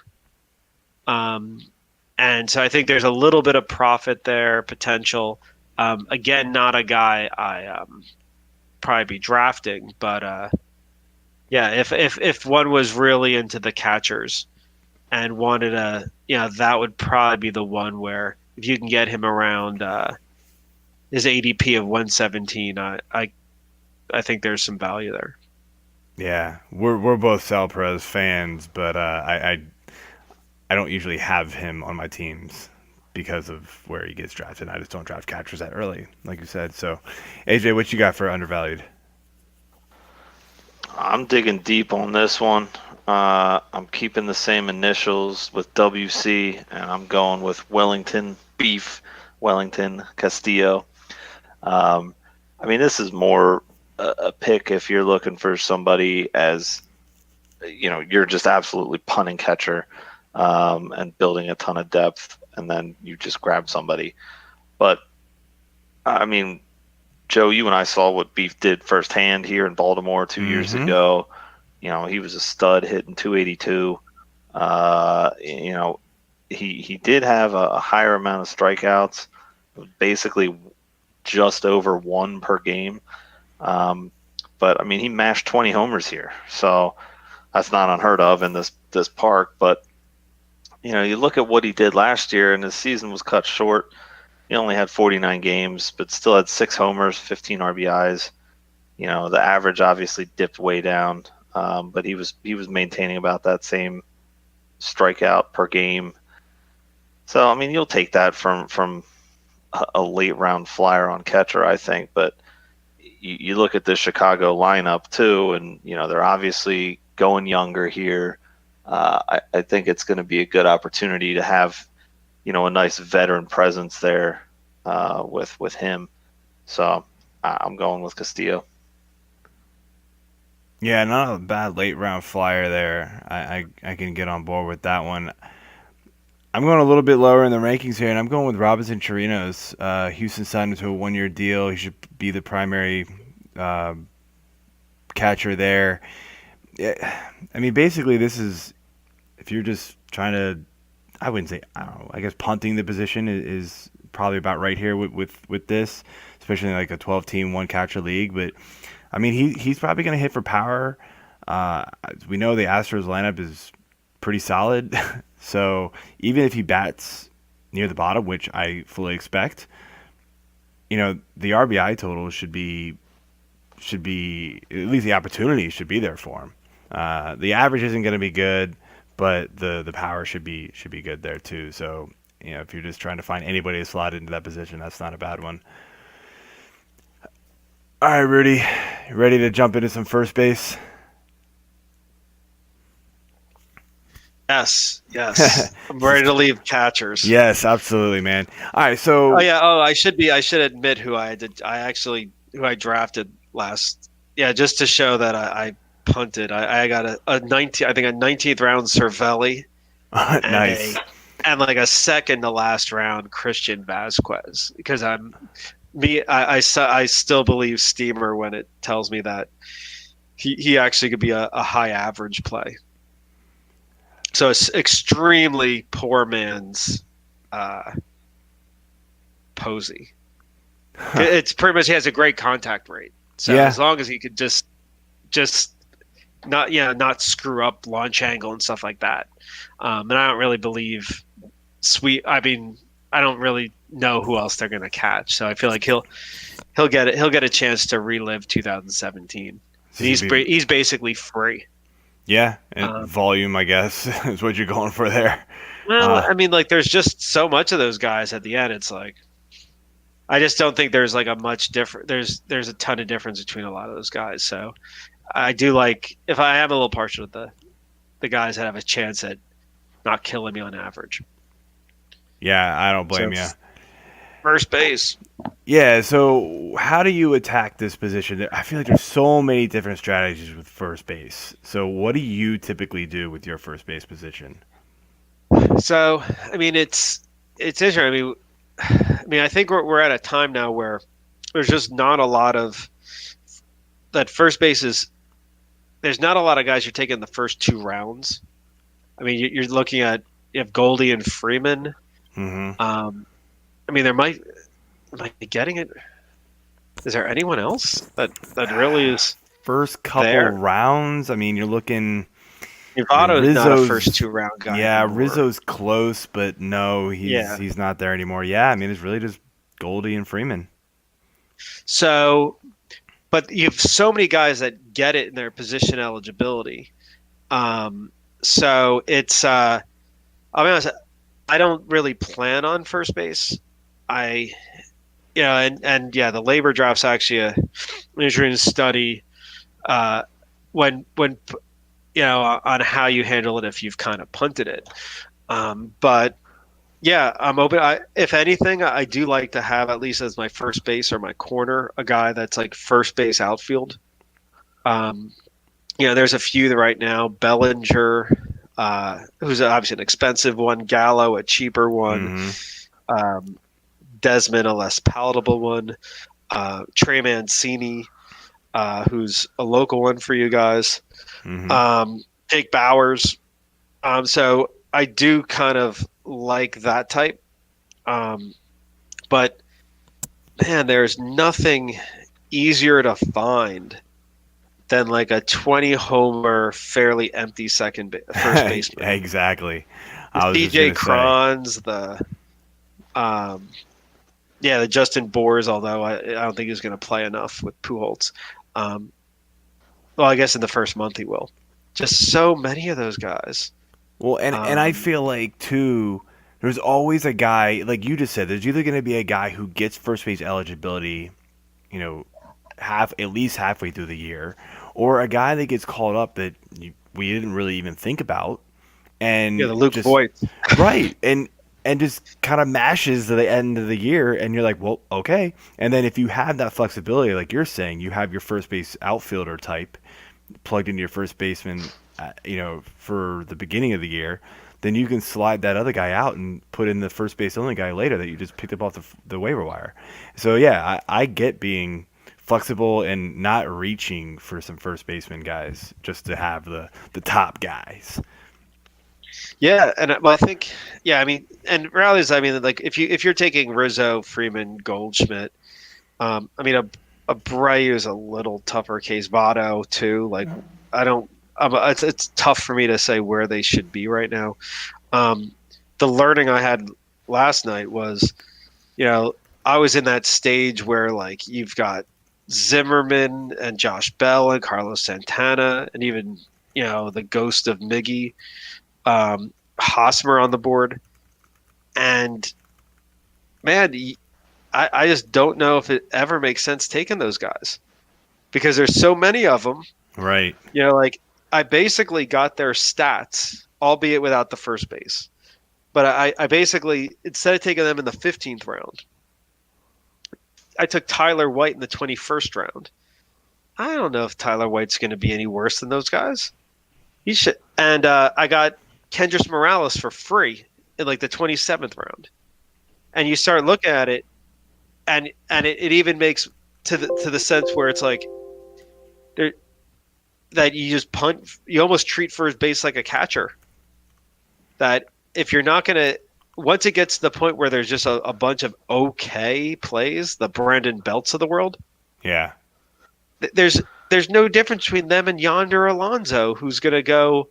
And so I think there's a little bit of profit there, potential. Again, not a guy I probably be drafting, but if one was really into the catchers and wanted that would probably be the one where if you can get him around his ADP of 117, I think there's some value there. Yeah, we're both Sal Perez fans, but I don't usually have him on my teams because of where he gets drafted. I just don't draft catchers that early, like you said. So, AJ, what you got for undervalued? I'm digging deep on this one. I'm keeping the same initials with WC, and I'm going with Wellington Castillo. This is more a pick if you're looking for somebody as, you're just absolutely punting catcher and building a ton of depth, and then you just grab somebody. But, Joe, you and I saw what Beef did firsthand here in Baltimore 2 years ago. He was a stud hitting 282. He did have a higher amount of strikeouts, basically just over 1 per game. But he mashed 20 homers here, so that's not unheard of in this park. But you look at what he did last year, and his season was cut short. He only had 49 games, but still had 6 homers, 15 RBIs. The average obviously dipped way down, but he was maintaining about that same strikeout per game. So you'll take that from a late round flyer on catcher, I think. But you look at the Chicago lineup too, and they're obviously going younger here. I think it's going to be a good opportunity to have a nice veteran presence there with him. So I'm going with Castillo. Yeah, not a bad late round flyer there. I can get on board with that one. I'm going a little bit lower in the rankings here, and I'm going with Robinson Chirinos. Houston signed him to a 1-year deal. He should be the primary catcher there. Basically, this is, if you're just trying to, I wouldn't say, I guess punting the position is probably about right here with this, especially in like a 12-team, 1-catcher league. But, he's probably going to hit for power. We know the Astros lineup is pretty solid. So even if he bats near the bottom, which I fully expect, the RBI total should be at least the opportunity should be there for him. The average isn't going to be good, but the power should be good there too. So if you're just trying to find anybody to slot into that position, that's not a bad one. All right, Rudy, you ready to jump into some first base? Yes. I'm ready to leave catchers. Yes, absolutely, man. All right, so I should admit who I drafted last. Yeah, just to show that I punted. I got a 19th round Cervelli. Nice. And like a second to last round Christian Vasquez, because I still believe Steamer when it tells me that he actually could be a high average play. So it's extremely poor man's Posey. It's pretty much, he has a great contact rate. So as long as he could just not screw up launch angle and stuff like that. And I don't really believe I don't really know who else they're going to catch. So I feel like he'll get a chance to relive 2017. He's basically free. Yeah, and volume, I guess, is what you're going for there. Well, there's just so much of those guys at the end. It's like, I just don't think there's like a much different. There's a ton of difference between a lot of those guys. So I do like, if I am a little partial to the guys that have a chance at not killing me on average. Yeah, I don't blame you. First base. Yeah, so how do you attack this position? I feel like there's so many different strategies with first base. So what do you typically do with your first base position? So, I mean, it's interesting. I think we're at a time now where there's just not a lot of that first base is. There's not a lot of guys you're taking the first 2 rounds. I mean, you're looking at you have Goldie and Freeman. Mm-hmm. I mean, am I getting it? Is there anyone else that really is First couple there? rounds, I mean, you're looking. Nevada is not a Rizzo's- first 2 round guy. Yeah, anymore. Rizzo's close, but no, he's not there anymore. Yeah, I mean, it's really just Goldie and Freeman. So, but you have so many guys that get it in their position eligibility. So it's I'll be honest, I don't really plan on first base. And yeah, the labor draft's actually an interesting study when on how you handle it if you've kind of punted it. But yeah, I'm open. If anything, I do like to have at least as my first base or my corner a guy that's like first base outfield. There's a few right now. Bellinger, who's obviously an expensive one. Gallo, a cheaper one. Mm-hmm. Desmond, a less palatable one. Trey Mancini, who's a local one for you guys. Mm-hmm. Jake Bowers. So I do kind of like that type. But man, there's nothing easier to find than like a 20 homer, fairly empty first baseman. Exactly. DJ Cron's, the Justin Boers, although I don't think he's going to play enough with Pujols. Well, I guess in the first month he will. Just so many of those guys. Well, and I feel like too, there's always a guy like you just said. There's either going to be a guy who gets first base eligibility, at least halfway through the year, or a guy that gets called up that we didn't really even think about, and the Luke Voigt, right, and just kind of mashes to the end of the year, and you're like, well, okay. And then if you have that flexibility, like you're saying, you have your first base outfielder type plugged into your first baseman, for the beginning of the year, then you can slide that other guy out and put in the first base only guy later that you just picked up off the waiver wire. So yeah, I get being flexible and not reaching for some first baseman guys just to have the top guys. Yeah, and I think, and rallies. Like if you're taking Rizzo, Freeman, Goldschmidt, Abreu is a little tougher case. Votto too. Like it's tough for me to say where they should be right now. The learning I had last night was, I was in that stage where like you've got Zimmerman and Josh Bell and Carlos Santana and even the ghost of Miggy. Hosmer on the board, and man, I just don't know if it ever makes sense taking those guys because there's so many of them. Right. Like I basically got their stats, albeit without the first base, but I basically, instead of taking them in the 15th round, I took Tyler White in the 21st round. I don't know if Tyler White's going to be any worse than those guys. He should, and I got Kendrys Morales for free in like the 27th round, and you start looking at it, and it even makes to the sense where it's like that you just punt, you almost treat first base like a catcher. That if you're not gonna, once it gets to the point where there's just a bunch of okay plays, the Brandon Belts of the world, yeah, there's no difference between them and Yonder Alonso, who's gonna go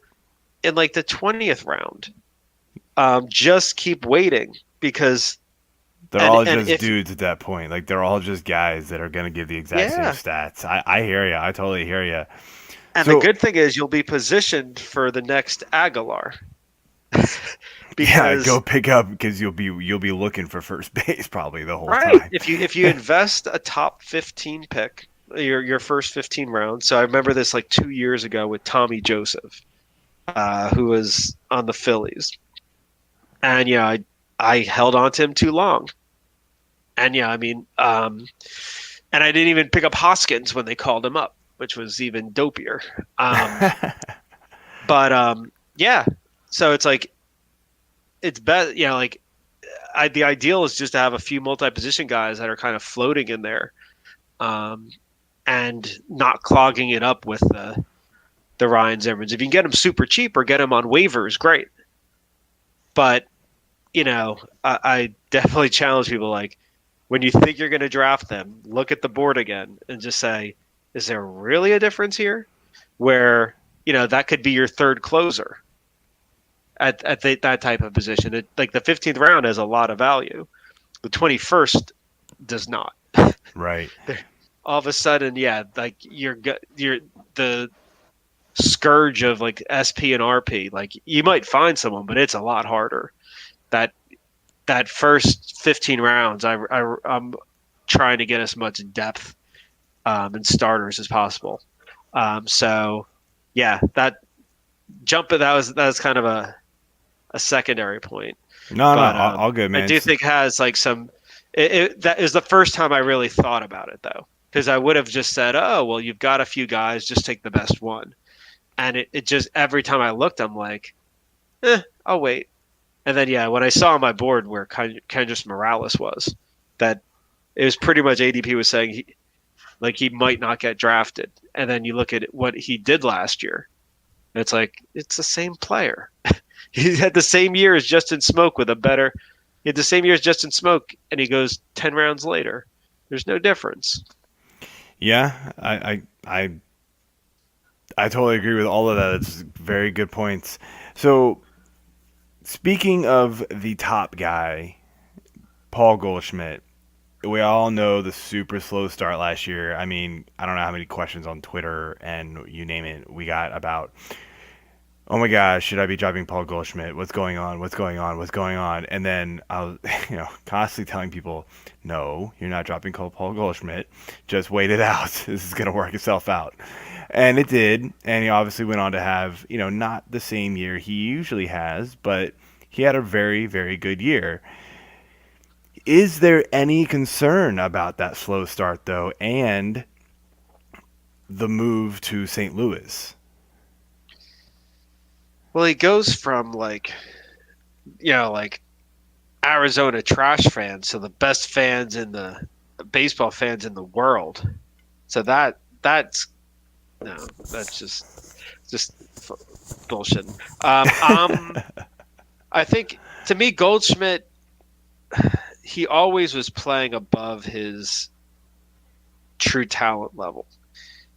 in like the 20th round. Just keep waiting because they're all just dudes at that point. Like they're all just guys that are going to give the exact same stats. I hear you. I totally hear you. And the good thing is you'll be positioned for the next Aguilar. Because, go pick up because you'll be looking for first base probably the whole right. time. If you invest a top 15 pick, your first 15 rounds. So I remember this like 2 years ago with Tommy Joseph. Who was on the Phillies. And I held on to him too long. And yeah, I mean, and I didn't even pick up Hoskins when they called him up, which was even dopier. But yeah, so it's like it's best, like the ideal is just to have a few multi-position guys that are kind of floating in there, and not clogging it up with the Ryan Zimmermans. If you can get them super cheap or get them on waivers, great. But I definitely challenge people, like, when you think you're going to draft them, look at the board again and just say, is there really a difference here? Where that could be your third closer at that type of position. Like the 15th round has a lot of value. The 21st does not. Right. All of a sudden, yeah, like you're the scourge of like SP and RP. Like you might find someone, but it's a lot harder. That first 15 rounds, I'm trying to get as much depth and starters as possible. So yeah, that was kind of a secondary point. No, all good, man. I do think it has like some. That is the first time I really thought about it, though, because I would have just said, "Oh, well, you've got a few guys, just take the best one." And it just every time I looked, I'm like, I'll wait. And then yeah, when I saw on my board where Kendrys Morales was, that it was pretty much ADP was saying he might not get drafted. And then you look at what he did last year, and it's like it's the same player. He had the same year as Justin Smoke with a better. He had the same year as Justin Smoke, and he goes 10 rounds later. There's no difference. Yeah, I totally agree with all of that. It's very good points. So, speaking of the top guy, Paul Goldschmidt, we all know the super slow start last year. I mean, I don't know how many questions on Twitter and you name it we got about, oh my gosh, should I be dropping Paul Goldschmidt? What's going on? What's going on? What's going on? And then I was, constantly telling people, no, you're not dropping Paul Goldschmidt. Just wait it out. This is going to work itself out. And it did. And he obviously went on to have, not the same year he usually has, but he had a very, very good year. Is there any concern about that slow start, though, and the move to St. Louis? Well, he goes from like Arizona trash fans to the best fans in the baseball fans in the world. So that's just bullshit. I think to me, Goldschmidt, he always was playing above his true talent level.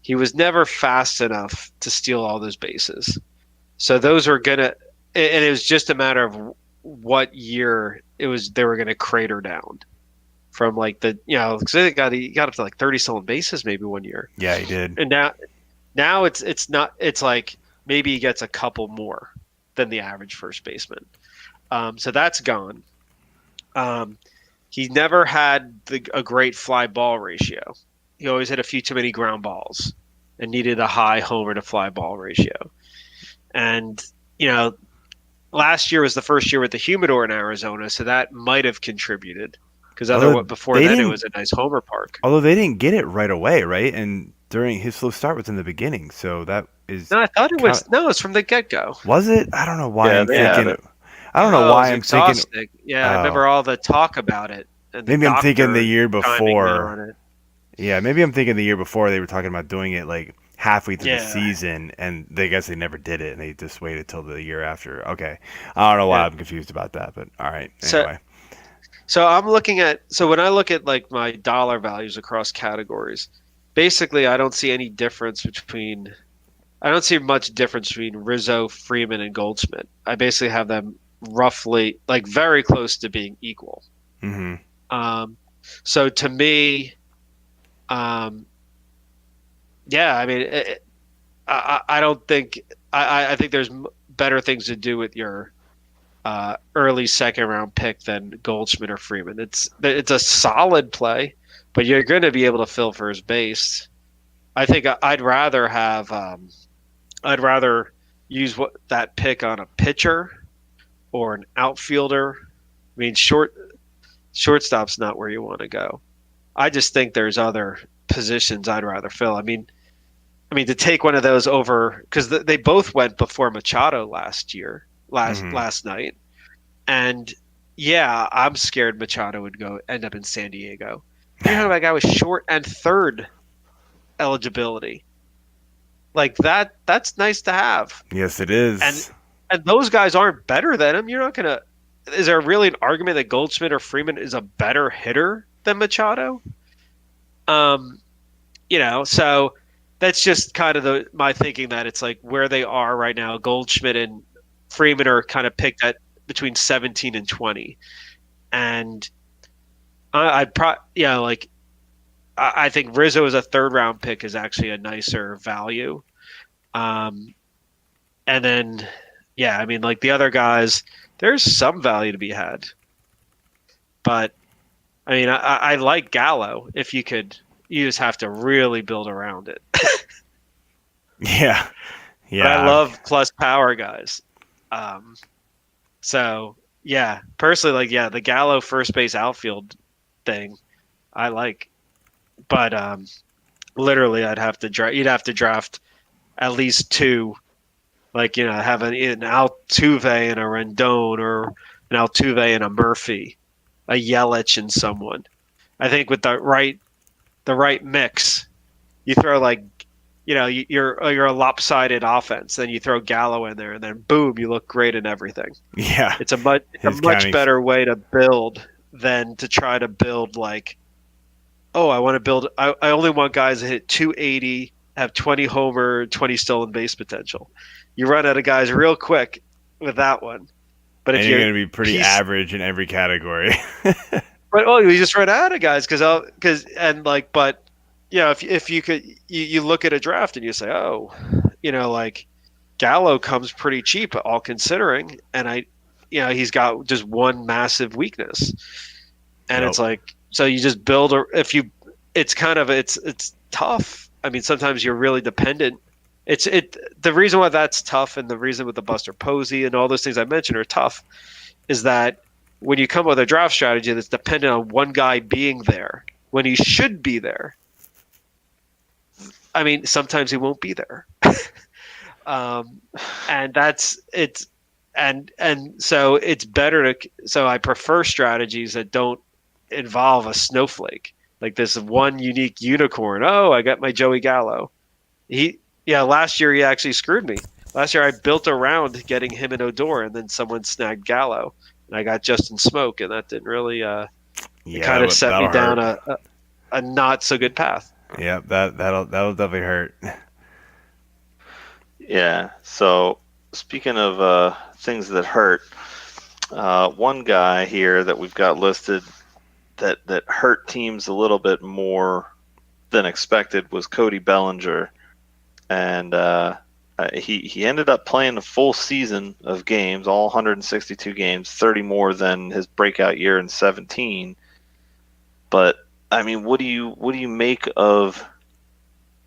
He was never fast enough to steal all those bases. So those were and it was just a matter of what year they were gonna crater down from like because he got up to like 30 stolen bases maybe one year. Yeah, he did. And now it's not. It's like maybe he gets a couple more than the average first baseman. So that's gone. He never had a great fly ball ratio. He always had a few too many ground balls and needed a high homer to fly ball ratio. And, last year was the first year with the humidor in Arizona, so that might have contributed because before then it was a nice homer park. Although they didn't get it right away, right? And during his slow start was in the beginning, so that is. No, I thought it was. No, it's from the get-go. Was it? I don't know why I'm thinking. I don't Oh, know why it I'm was thinking. exhausting. Yeah, I remember all the talk about it. And the Maybe I'm thinking doctor the year chiming in before. on it. Yeah, maybe I'm thinking the year before they were talking about doing it like halfway through the Yeah. season, and they never did it, and they just waited till the year after. Okay, I don't know why Yeah. I'm confused about that, but all right. So- Anyway, So when I look at like my dollar values across categories, basically I don't see much difference between Rizzo, Freeman, and Goldschmidt. I basically have them roughly like very close to being equal. hmm So to me, yeah, I mean, I don't think I think there's better things to do with your early second round pick than Goldschmidt or Freeman. It's a solid play, but you're going to be able to fill first base. I think I'd rather use that pick on a pitcher or an outfielder. I mean, shortstop's not where you want to go. I just think there's other positions I'd rather fill. I mean, to take one of those over, because they both went before Machado last night, and yeah, I'm scared Machado would end up in San Diego. You're talking about a guy with short and third eligibility. Like that's nice to have. Yes, it is. And those guys aren't better than him. You're not gonna. Is there really an argument that Goldschmidt or Freeman is a better hitter than Machado? So that's just kind of my thinking that it's like where they are right now. Goldschmidt and Freeman are kind of picked at between 17 and 20, and I think Rizzo as a third round pick is actually a nicer value. And then, like the other guys, there's some value to be had. But I mean, I like Gallo. If you just have to really build around it. Yeah. But I love plus power guys. So yeah, personally, the Gallo first base outfield thing, I like. But literally, you'd have to draft at least two, have an Altuve and a Rendon, or an Altuve and a Murphy, a Yelich and someone. I think with the right mix, you throw you're a lopsided offense. Then you throw Gallo in there, and then boom, you look great in everything. Yeah, it's a much better way to build than to try to build I want to build. I only want guys that hit 280, have 20 homer, 20 stolen base potential. You run out of guys real quick with that one. But if you're going to be pretty average in every category. But you just run out of guys if you could, you look at a draft and you say, Gallo comes pretty cheap, all considering, and he's got just one massive weakness, and it's like. So you just build it's tough. I mean, sometimes you're really dependent. The reason why that's tough, and the reason with the Buster Posey and all those things I mentioned are tough, is that when you come up with a draft strategy that's dependent on one guy being there when he should be there, I mean, sometimes he won't be there. And that's it. And so it's better so I prefer strategies that don't involve a snowflake, like this one unique unicorn. I got my Joey Gallo. Last year he actually screwed me. Last year I built around getting him and Odor, and then someone snagged Gallo, and I got Justin Smoke, and that didn't really it kind of set me down a not so good path. Yeah, that'll definitely hurt. Yeah. So speaking of things that hurt, one guy here that we've got listed that hurt teams a little bit more than expected was Cody Bellinger, and he ended up playing a full season of games, all 162 games, 30 more than his breakout year in 17. But I mean, what do you make of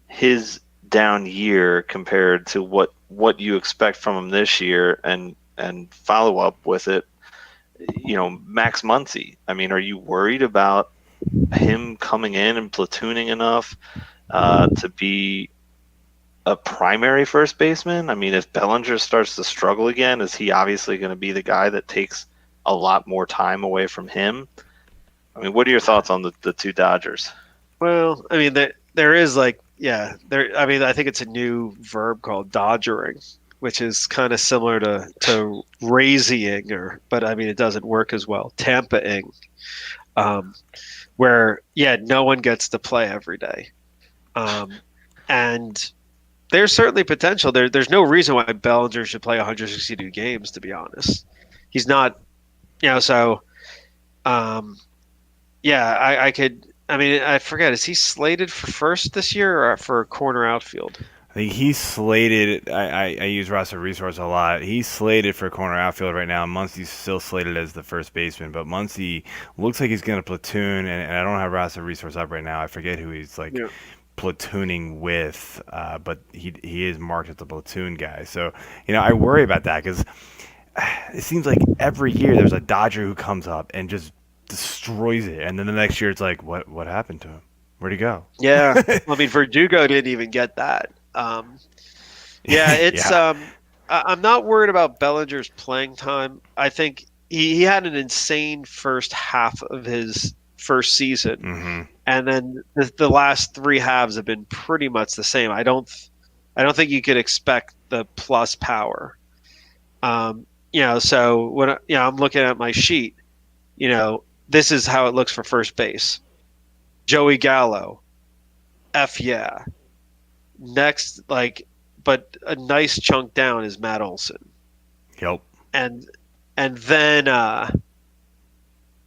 his down year compared to what you expect from him this year, and follow up with it? Max Muncy. I mean, are you worried about him coming in and platooning enough to be a primary first baseman? I mean, if Bellinger starts to struggle again, is he obviously going to be the guy that takes a lot more time away from him? I mean, what are your thoughts on the two Dodgers? Well, I mean, there is I think it's a new verb called dodgering, which is kind of similar to raising, but I mean, it doesn't work as well. Tampaing, where no one gets to play every day, and there's certainly potential. There's no reason why Bellinger should play 162 games. To be honest, he's not. I could. I mean, I forget. Is he slated for first this year or for corner outfield? I think he's slated. I use roster resource a lot. He's slated for corner outfield right now. Muncy's still slated as the first baseman, but Muncy looks like he's going to platoon, and I don't have roster resource up right now. I forget who he's platooning with, but he is marked as the platoon guy. So, I worry about that because it seems like every year there's a Dodger who comes up and just destroys it, and then the next year it's like, what happened to him? Where'd he go? Yeah, I mean Verdugo didn't even get that. Yeah, it's Yeah. I'm not worried about Bellinger's playing time. I think he had an insane first half of his first season, Hmm. and then the last three halves have been pretty much the same. I don't think you could expect the plus power. So when I'm looking at my sheet, this is how it looks for first base. Joey Gallo, F yeah. Next, but a nice chunk down is Matt Olson, Yep. and then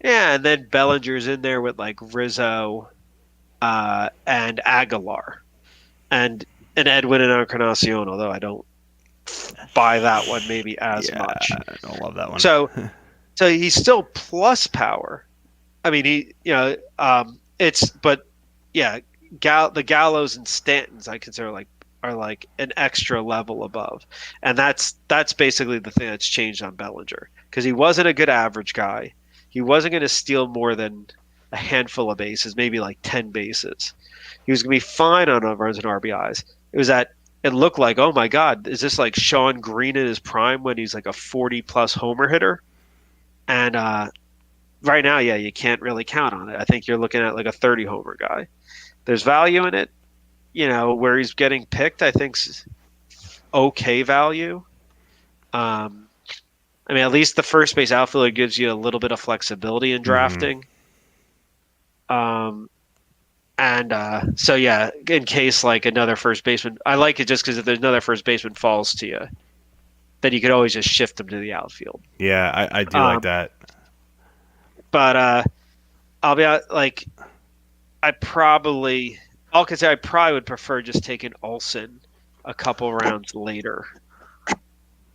and then Bellinger's in there with like Rizzo, and Aguilar, and Edwin and Encarnacion. Although I don't buy that one maybe as much. I don't love that one. So he's still plus power. I mean, the Gallows and Stantons I consider are like an extra level above, and that's basically the thing that's changed on Bellinger, because he wasn't a good average guy. He wasn't going to steal more than a handful of bases, maybe like 10 bases. He was going to be fine on runs and RBIs. It looked like, oh my God, is this like Sean Green in his prime when he's like a 40-plus homer hitter? And right now, yeah, you can't really count on it. I think you're looking at like a 30-homer guy. There's value in it, where he's getting picked, I think's okay value. I mean, at least the first base outfielder gives you a little bit of flexibility in drafting. So yeah, in case like another first baseman, I like it just because if there's another first baseman falls to you, then you could always just shift him to the outfield. Yeah, I do like that. But I'll be like, I probably would prefer just taking Olsen a couple rounds later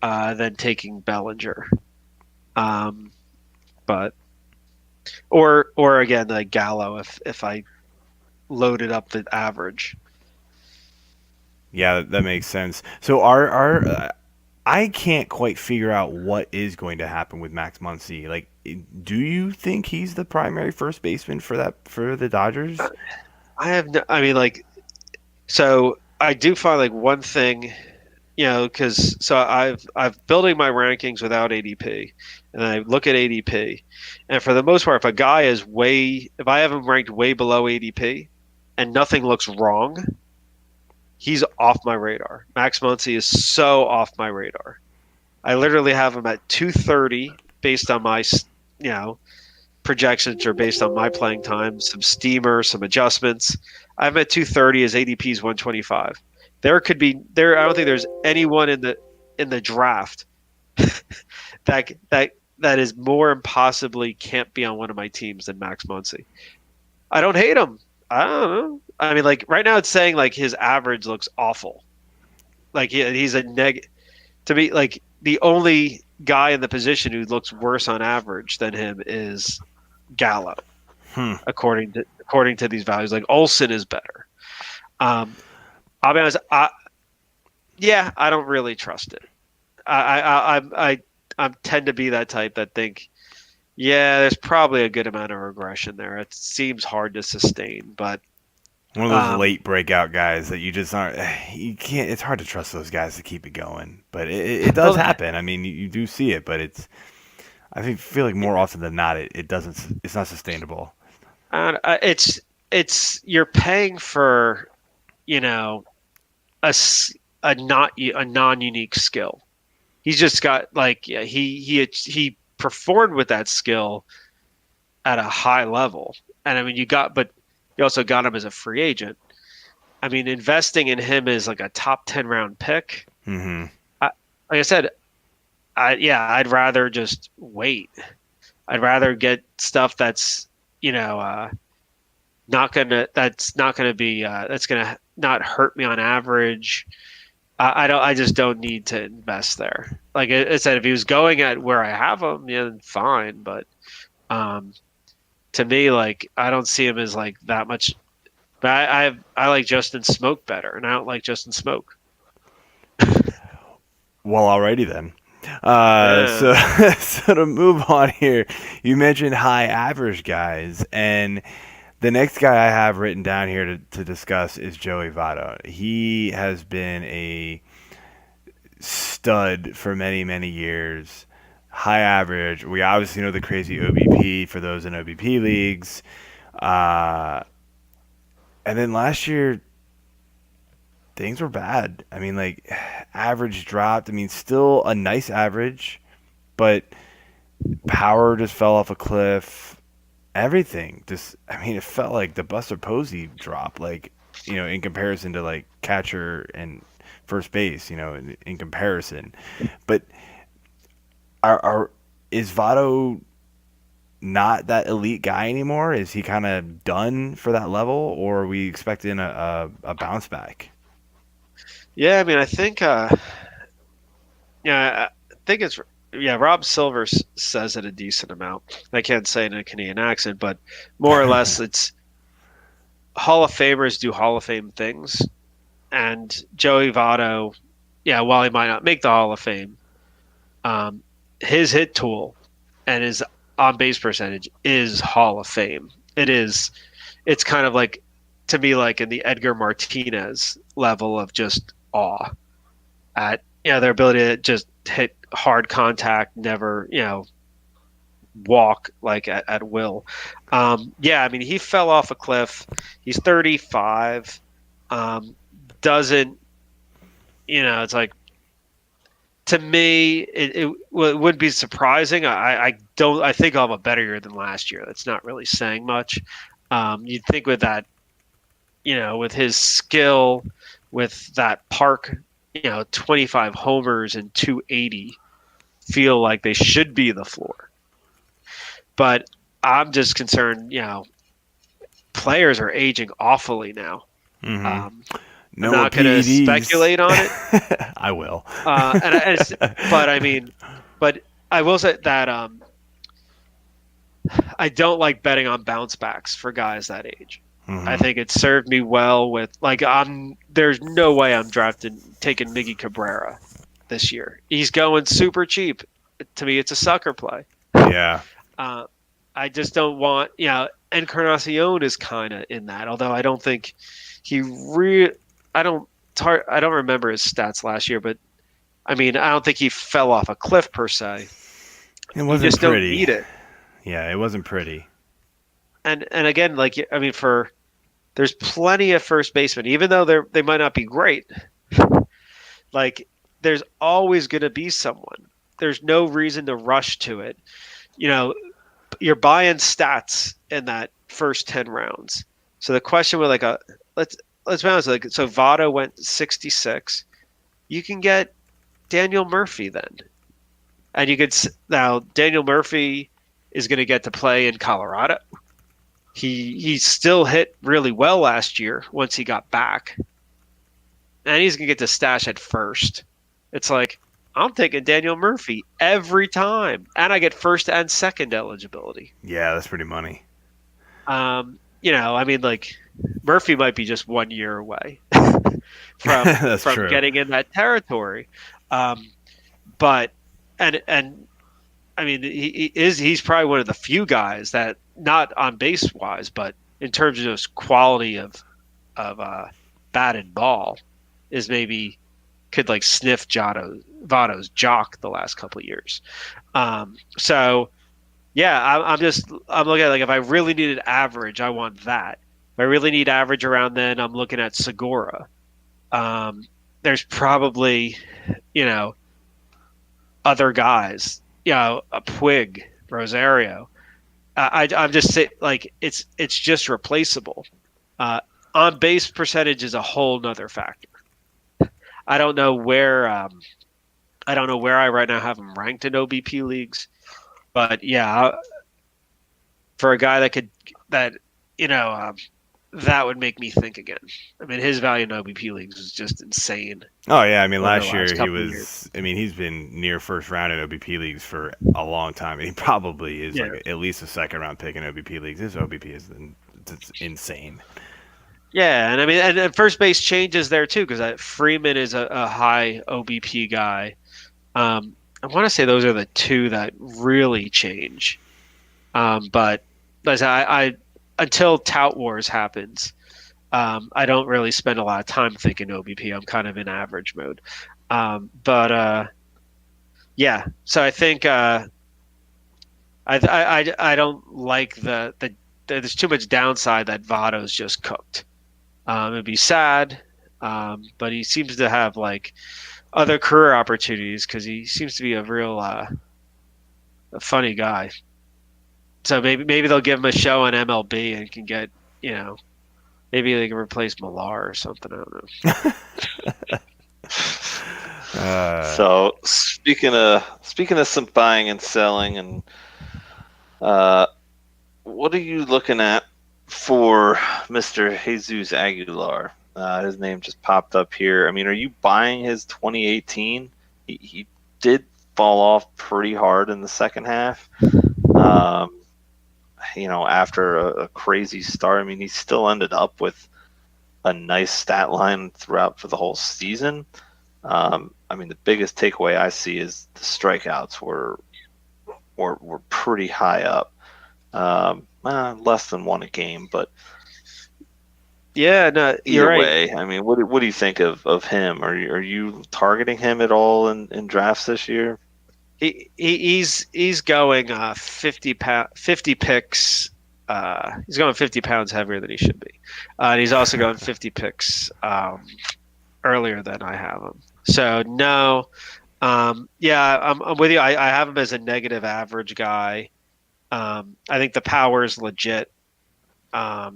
than taking Bellinger. But or again like Gallo if I loaded up the average. Yeah, that makes sense. So our I can't quite figure out what is going to happen with Max Muncy. Like, do you think he's the primary first baseman for the Dodgers? So I do find like one thing, because I've building my rankings without ADP, and I look at ADP, and for the most part, if I have him ranked way below ADP, and nothing looks wrong, he's off my radar. Max Muncy is so off my radar. I literally have him at 230 based on my, projections are based on my playing time, some steamer, some adjustments. I have him at 230. His ADP is 125. I don't think there's anyone in the draft that is more impossibly can't be on one of my teams than Max Muncy. I don't hate him. I don't know. I mean, like right now it's saying like his average looks awful. Like he's a to me, like the only guy in the position who looks worse on average than him is Gallo, according to these values. Like Olsen is better. I'll be honest. I don't really trust it. I tend to be that type that think, yeah, there's probably a good amount of regression there. It seems hard to sustain, but one of those late breakout guys that you just aren't. You can't. It's hard to trust those guys to keep it going, but it does happen. I mean, you do see it, but I feel like more often than not, it doesn't. It's not sustainable. It's you're paying for, a non-unique skill. He's just got he performed with that skill at a high level, and I mean you also got him as a free agent. I mean, investing in him is like a top 10 round pick. Mm-hmm. Like I said, I'd rather just wait. I'd rather get stuff that's not gonna not hurt me on average. I just don't need to invest there. Like I said, if he was going at where I have him, yeah, then fine. But to me, like I don't see him as like that much. But I like Justin Smoke better, and I don't like Justin Smoke. Well, alrighty then. So so to move on here, you mentioned high average guys, and the next guy I have written down here to discuss is Joey Votto. He has been a stud for many, many years. High average. We obviously know the crazy OBP for those in OBP leagues. And then last year, things were bad. I mean, like, average dropped. I mean, still a nice average, but power just fell off a cliff. Everything just, I mean, it felt like the Buster Posey drop, like, in comparison to, like, catcher and first base, in comparison. But is Votto not that elite guy anymore? Is he kind of done for that level, or are we expecting a bounce back? Yeah, I mean, I think it's Rob Silver says it a decent amount. I can't say it in a Canadian accent, but more or less it's Hall of Famers do Hall of Fame things, and Joey Votto, while he might not make the Hall of Fame, his hit tool and his on base percentage is Hall of Fame. It's kind of like, to me, like in the Edgar Martinez level of just awe at their ability to just hit hard contact, never walk like at will. I mean, he fell off a cliff. He's 35. Doesn't it's like, to me, it wouldn't be surprising. I think I'll have a better year than last year. That's not really saying much. You'd think with that, with his skill, with that park, 25 homers and 280, feel like they should be the floor. But I'm just concerned, players are aging awfully now. Mm-hmm. I'm not going to speculate on it. I will. But I will say that I don't like betting on bounce backs for guys that age. Mm-hmm. I think it served me well with, like, there's no way I'm taking Miggy Cabrera this year. He's going super cheap. To me, it's a sucker play. Yeah. I just don't want, Encarnacion is kind of in that, although I don't think I don't remember his stats last year, but I mean, I don't think he fell off a cliff per se. It wasn't you just pretty. Don't need it. Yeah, it wasn't pretty. And again, like, I mean, there's plenty of first basemen, even though they might not be great. Like, there's always going to be someone. There's no reason to rush to it. You're buying stats in that first 10 rounds. So the question with let's be honest, so Votto went 66. You can get Daniel Murphy then. And now Daniel Murphy is going to get to play in Colorado. He still hit really well last year once he got back. And he's going to get to stash at first. It's like, I'm taking Daniel Murphy every time. And I get first and second eligibility. Yeah, that's pretty money. I mean, like, Murphy might be just 1 year away from true. Getting in that territory. But I mean, he's probably one of the few guys that, not on base wise, but in terms of just quality of bat and ball, is maybe could like sniff Votto's jock the last couple of years. So yeah, I'm looking at, like, if I really needed average, I want that. If I really need average around then, I'm looking at Segura. There's probably, other guys, a Puig, Rosario. I'm just saying, like, it's just replaceable. On base percentage is a whole nother factor. I don't know where I right now have him ranked in OBP leagues, but yeah, for a guy that would make me think again. I mean, his value in OBP leagues is just insane. Oh yeah, I mean, last year he was. I mean, he's been near first round in OBP leagues for a long time, and he probably is like at least a second round pick in OBP leagues. His OBP is it's insane. Yeah, and I mean, and first base changes there too, because Freeman is a high OBP guy. I want to say those are the two that really change. But as I until Tout Wars happens, I don't really spend a lot of time thinking OBP. I'm kind of in average mode. But yeah, so I think I don't like the there's too much downside that Votto's just cooked. It'd be sad, but he seems to have like other career opportunities because he seems to be a real a funny guy. So maybe they'll give him a show on MLB and can get maybe they can replace Millar or something. I don't know. So speaking of some buying and selling, and what are you looking at for Mr. Jesus Aguilar? His name just popped up here. I mean, are you buying his 2018? He did fall off pretty hard in the second half. After a crazy start. I mean, he still ended up with a nice stat line throughout for the whole season. I mean, the biggest takeaway I see is the strikeouts were pretty high up. Less than one a game, but yeah, no, you're either right. way, I mean, what do you think of him? Are you targeting him at all in drafts this year? He's going 50 picks. He's going 50 pounds heavier than he should be, and he's also going 50 picks earlier than I have him. So no, yeah, I'm with you. I have him as a negative average guy. I think the power is legit. I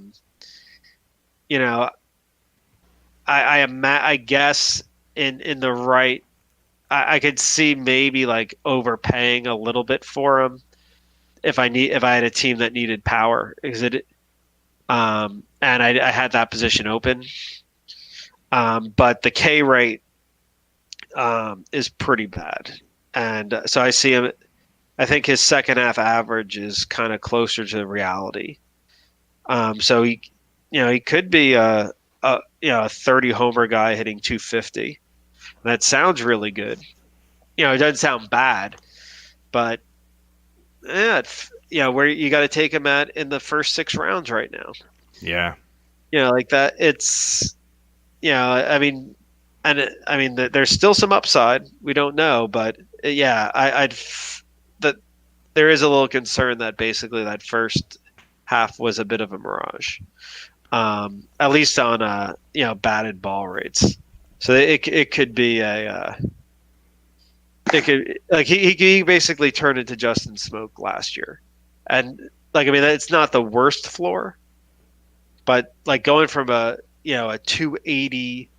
guess in the right. I could see maybe like overpaying a little bit for him if I had a team that needed power. And I had that position open. But the K rate is pretty bad, and so I see him. I think his second half average is kind of closer to the reality. So he could be a 30 homer guy hitting 250. That sounds really good. It doesn't sound bad, but where you got to take him at in the first 6 rounds right now. Yeah. Like that. It's I mean, there's still some upside. We don't know, but yeah, there is a little concern that basically that first half was a bit of a mirage, at least on batted ball rates. So it could be he basically turned into Justin Smoke last year, and it's not the worst floor, but like going from a 280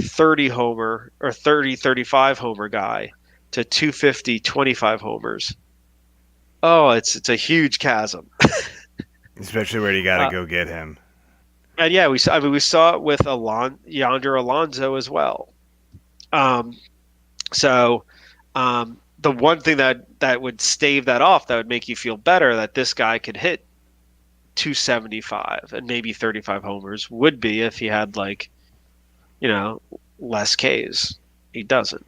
30 homer or 30 35 homer guy to 250 25 homers. Oh, it's a huge chasm. Especially where you got to go get him. And yeah, we saw it with Yonder Alonso as well. So the one thing that would stave that off, that would make you feel better that this guy could hit 275 and maybe 35 homers, would be if he had less Ks. He doesn't.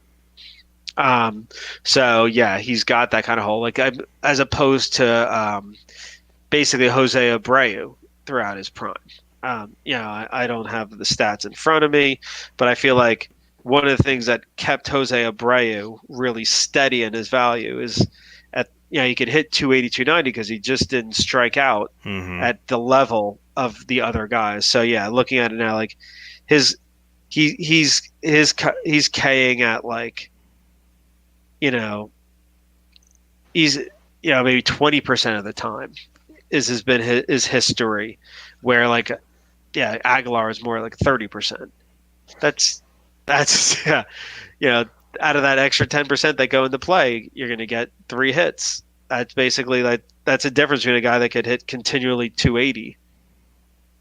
So yeah, he's got that kind of hole, as opposed to basically Jose Abreu throughout his prime. I don't have the stats in front of me, but I feel like one of the things that kept Jose Abreu really steady in his value is he could hit 280, 290 because he just didn't strike out at the level of the other guys. So yeah, looking at it now, he's K'ing at he's maybe 20% of the time has been his history, where Aguilar is more like 30%. That's out of that extra 10% that go into play, you're going to get 3 hits. That's basically that's a difference between a guy that could hit continually 280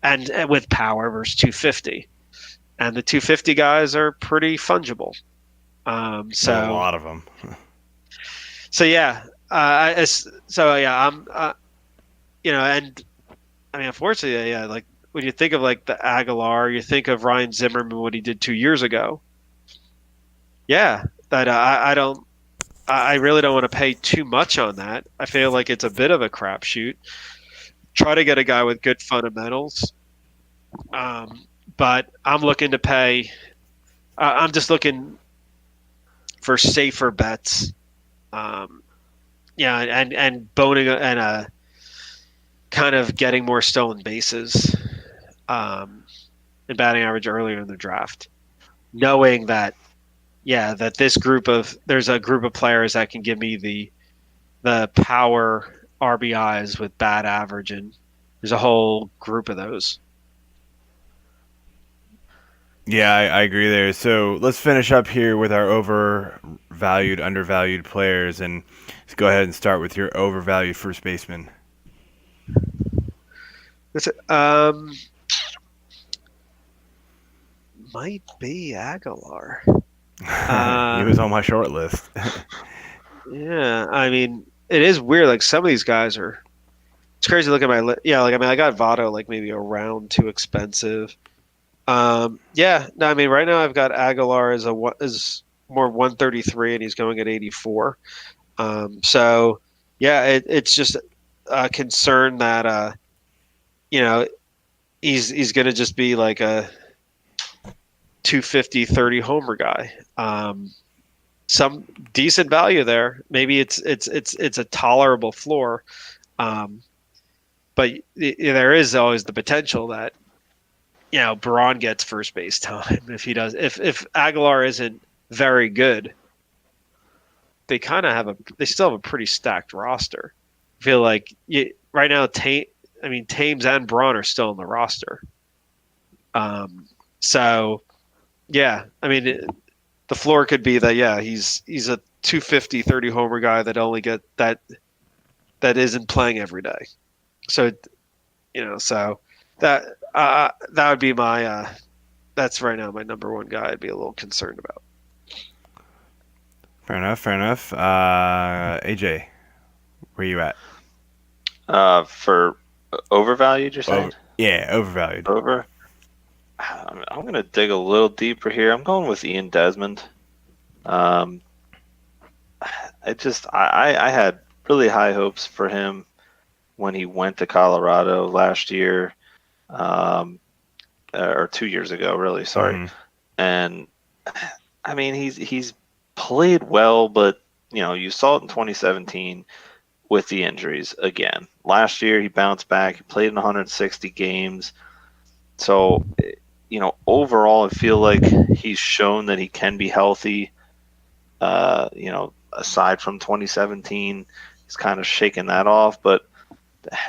and with power versus 250. And the 250 guys are pretty fungible. A lot of them. So yeah, I'm and I mean, unfortunately, yeah, when you think of the Aguilar, you think of Ryan Zimmerman, what he did 2 years ago. Yeah, that I don't. I really don't want to pay too much on that. I feel like it's a bit of a crapshoot. Try to get a guy with good fundamentals, but I'm looking to pay. I'm just looking for safer bets. Yeah, and boning and kind of getting more stolen bases, and batting average earlier in the draft, knowing that that there's a group of players that can give me the power RBIs with bad average, and there's a whole group of those. Yeah, I agree there. So let's finish up here with our overvalued, undervalued players, and let's go ahead and start with your overvalued first baseman. That's might be Aguilar. He was on my short list. Yeah, I mean, it is weird. Like some of these guys are. It's crazy to look at my list. Yeah, like I mean, I got Votto like maybe a round too expensive. Yeah, no, I mean, right now I've got Aguilar is more 133, and he's going at 84. So yeah, it's just a concern that he's going to just be like a 250, 30 homer guy. Some decent value there. Maybe it's a tolerable floor, but there is always the potential that Braun gets first base time if he does. If Aguilar isn't very good, they still have a pretty stacked roster. I feel like right now, Thames and Braun are still on the roster. So yeah, I mean, the floor could be that he's a 250, 30 homer guy that only get that isn't playing every day. So so that would be my that's right now my number one guy I'd be a little concerned about. Fair enough. AJ, where you at? For overvalued, you're saying? Yeah, overvalued. Over. I'm going to dig a little deeper here. I'm going with Ian Desmond. I had really high hopes for him when he went to Colorado last year, or 2 years ago, really. Sorry. Mm-hmm. And I mean, he's played well, but you saw it in 2017 with the injuries again. Last year he bounced back. He played in 160 games. So, overall, I feel like he's shown that he can be healthy. Aside from 2017, he's kind of shaken that off. But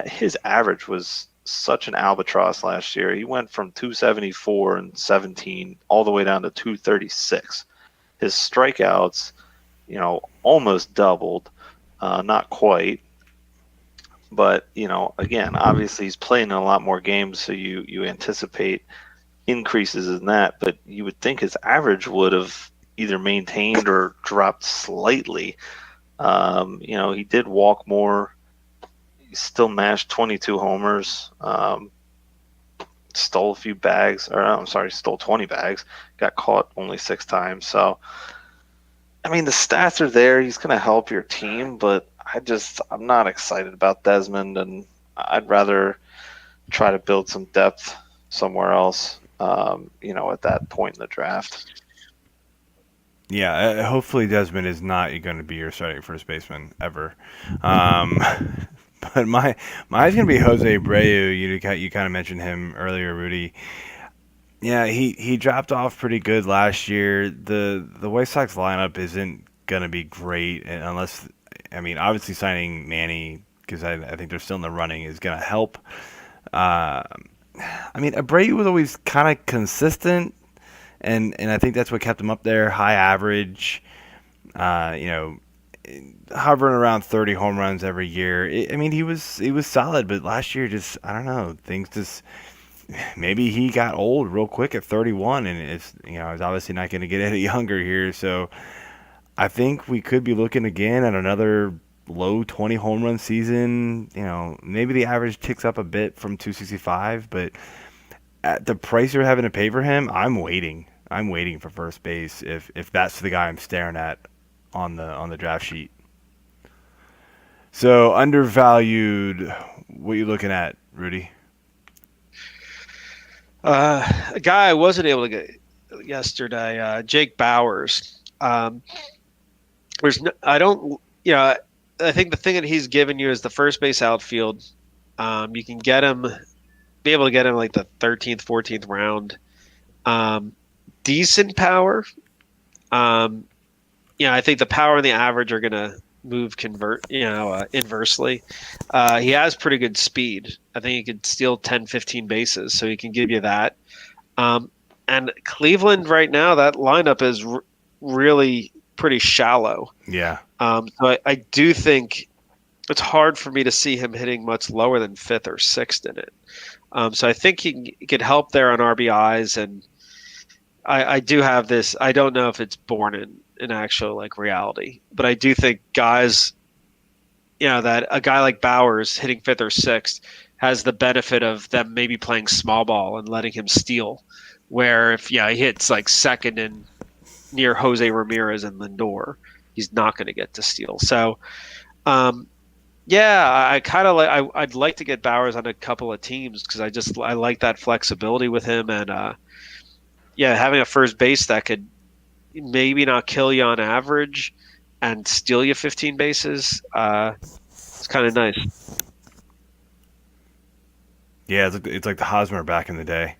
his average was such an albatross last year. He went from 274 in 17 all the way down to 236. His strikeouts, almost doubled. Not quite. But, again, obviously he's playing in a lot more games, so you anticipate increases in that. But you would think his average would have either maintained or dropped slightly. He did walk more. He still mashed 22 homers. Stole a few bags. Stole 20 bags. Got caught only 6 times. So, I mean, the stats are there. He's going to help your team, but I'm not excited about Desmond, and I'd rather try to build some depth somewhere else, at that point in the draft. Yeah, hopefully Desmond is not going to be your starting first baseman ever. But mine's going to be Jose Abreu. You kind of mentioned him earlier, Rudy. Yeah, he dropped off pretty good last year. The White Sox lineup isn't going to be great unless, obviously signing Manny, because I think they're still in the running, is going to help. Abreu was always kind of consistent, and I think that's what kept him up there. High average, hovering around 30 home runs every year. He was solid, but last year just, I don't know, things just, maybe he got old real quick at 31, and it's he's obviously not going to get any younger here. So I think we could be looking again at another low 20 home run season. Maybe the average ticks up a bit from 265, but at the price you're having to pay for him, I'm waiting for first base if that's the guy I'm staring at on the draft sheet. So undervalued. What are you looking at, Rudy? A guy I wasn't able to get yesterday, Jake Bowers. I don't, I think the thing that he's given you is the first base outfield. You can be able to get him like the 13th, 14th round. Decent power. I think the power and the average are going to inversely. He has pretty good speed. I think he could steal 10, 15 bases, so he can give you that. And Cleveland right now, that lineup is really pretty shallow. Yeah. So I do think it's hard for me to see him hitting much lower than 5th or 6th in it. So I think he could help there on RBIs, and I do have this. I don't know if it's born in actual like reality, but I do think guys, that a guy like Bowers hitting 5th or 6th has the benefit of them maybe playing small ball and letting him steal. Where if he hits like 2nd and near Jose Ramirez and Lindor, he's not going to get to steal. So, I kind of like. I'd like to get Bowers on a couple of teams because I like that flexibility with him, and having a first base that could maybe not kill you on average and steal you 15 bases. It's kind of nice. Yeah, it's like the Hosmer back in the day.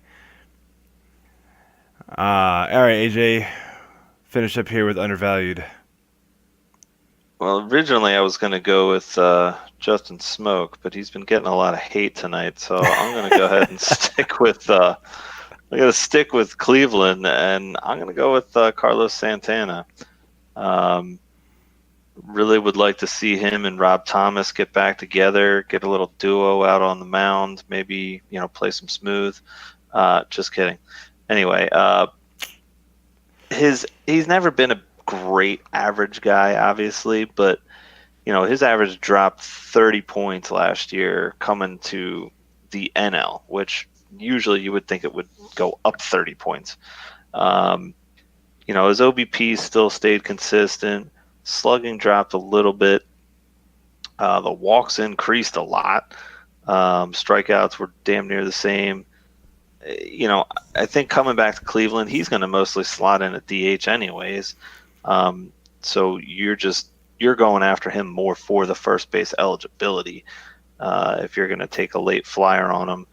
All right, AJ, finish up here with undervalued. Well, originally I was going to go with Justin Smoke, but he's been getting a lot of hate tonight, so I'm going to go ahead and stick with. I'm going to stick with Cleveland, and I'm going to go with Carlos Santana. Really would like to see him and Rob Thomas get back together, get a little duo out on the mound, maybe play some smooth. Just kidding. Anyway, he's never been a great average guy, obviously, but his average dropped 30 points last year coming to the NL, which usually you would think it would go up 30 points. His OBP still stayed consistent. Slugging dropped a little bit. The walks increased a lot. Strikeouts were damn near the same. I think coming back to Cleveland, he's going to mostly slot in at DH anyways. So you're going after him more for the first base eligibility. If you're going to take a late flyer on him,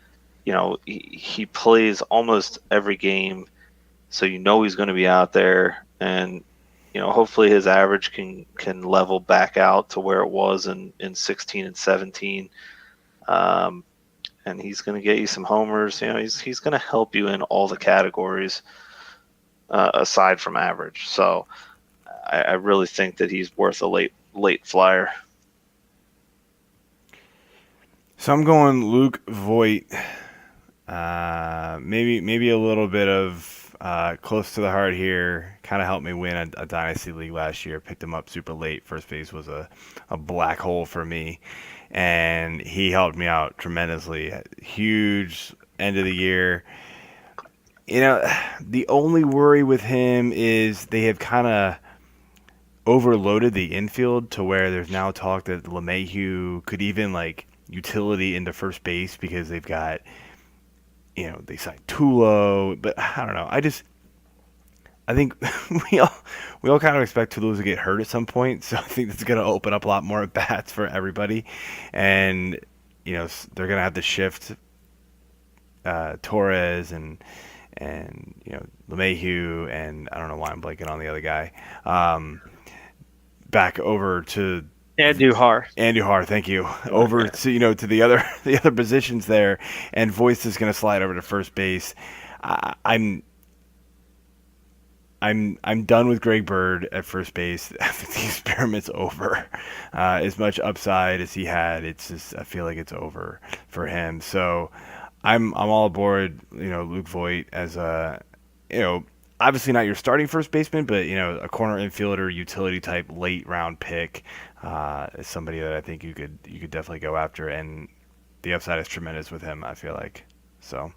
he plays almost every game, so he's going to be out there, and hopefully his average can level back out to where it was in 16 and 17. And he's going to get you some homers. He's going to help you in all the categories aside from average. So I really think that he's worth a late flyer. So I'm going Luke Voit. Maybe a little bit of close to the heart here. Kind of helped me win a dynasty league last year. Picked him up super late. First base was a black hole for me, and he helped me out tremendously. Huge end of the year. The only worry with him is they have kind of overloaded the infield to where there's now talk that LeMahieu could even like utility into first base because they've got, they signed Tulo, but I don't know. I think we all kind of expect Tulo to get hurt at some point, so I think that's going to open up a lot more at bats for everybody, and they're going to have to shift Torres and LeMahieu, and I don't know why I'm blanking on the other guy. Back over to Andujar, thank you. Over to to the other positions there, and Voice is going to slide over to first base. I'm done with Greg Bird at first base. I think the experiment's over. As much upside as he had, it's just I feel like it's over for him. So I'm all aboard. Luke Voit as a obviously not your starting first baseman, but a corner infielder, utility type, late round pick is somebody that I think you could definitely go after, and the upside is tremendous with him. I feel like so.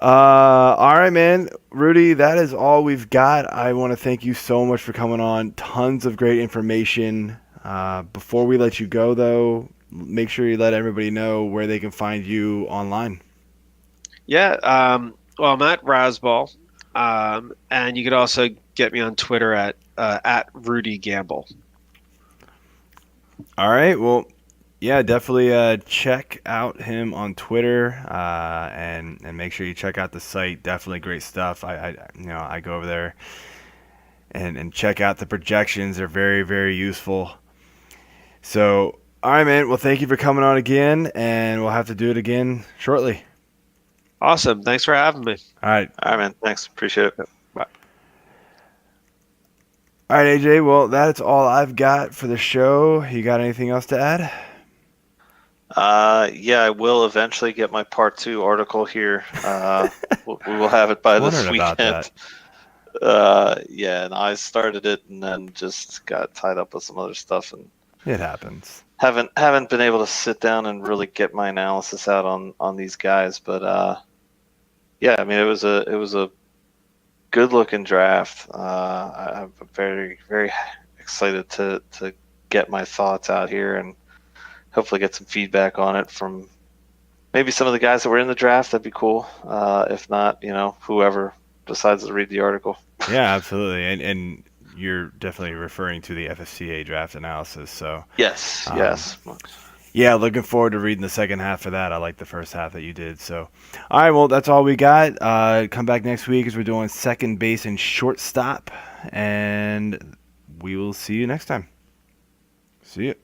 All right, man. Rudy, that is all we've got. I want to thank you so much for coming on. Tons of great information. Before we let you go, though, make sure you let everybody know where they can find you online. Yeah. Well, I'm at Rasball, and you could also get me on Twitter at Rudy Gamble. All right. Well, yeah, definitely check out him on Twitter and make sure you check out the site. Definitely great stuff. I go over there and check out the projections. They're very, very useful. So, all right, man. Well, thank you for coming on again, and we'll have to do it again shortly. Awesome. Thanks for having me. All right. All right, man. Thanks. Appreciate it. Bye. All right, AJ. Well, that's all I've got for the show. You got anything else to add? Yeah, I will eventually get my part 2 article here. We will have it by this Wondering about weekend. Yeah, and I started it and then just got tied up with some other stuff and It happens. haven't been able to sit down and really get my analysis out on these guys. But yeah, I mean it was a good looking draft. I'm very, very excited to get my thoughts out here and hopefully get some feedback on it from maybe some of the guys that were in the draft. That'd be cool. If not, whoever decides to read the article. Yeah, absolutely. And you're definitely referring to the FFCA draft analysis. So Yes. yeah, looking forward to reading the second half of that. I like the first half that you did. So, all right, well, that's all we got. Come back next week as we're doing second base and shortstop, and we will see you next time. See you.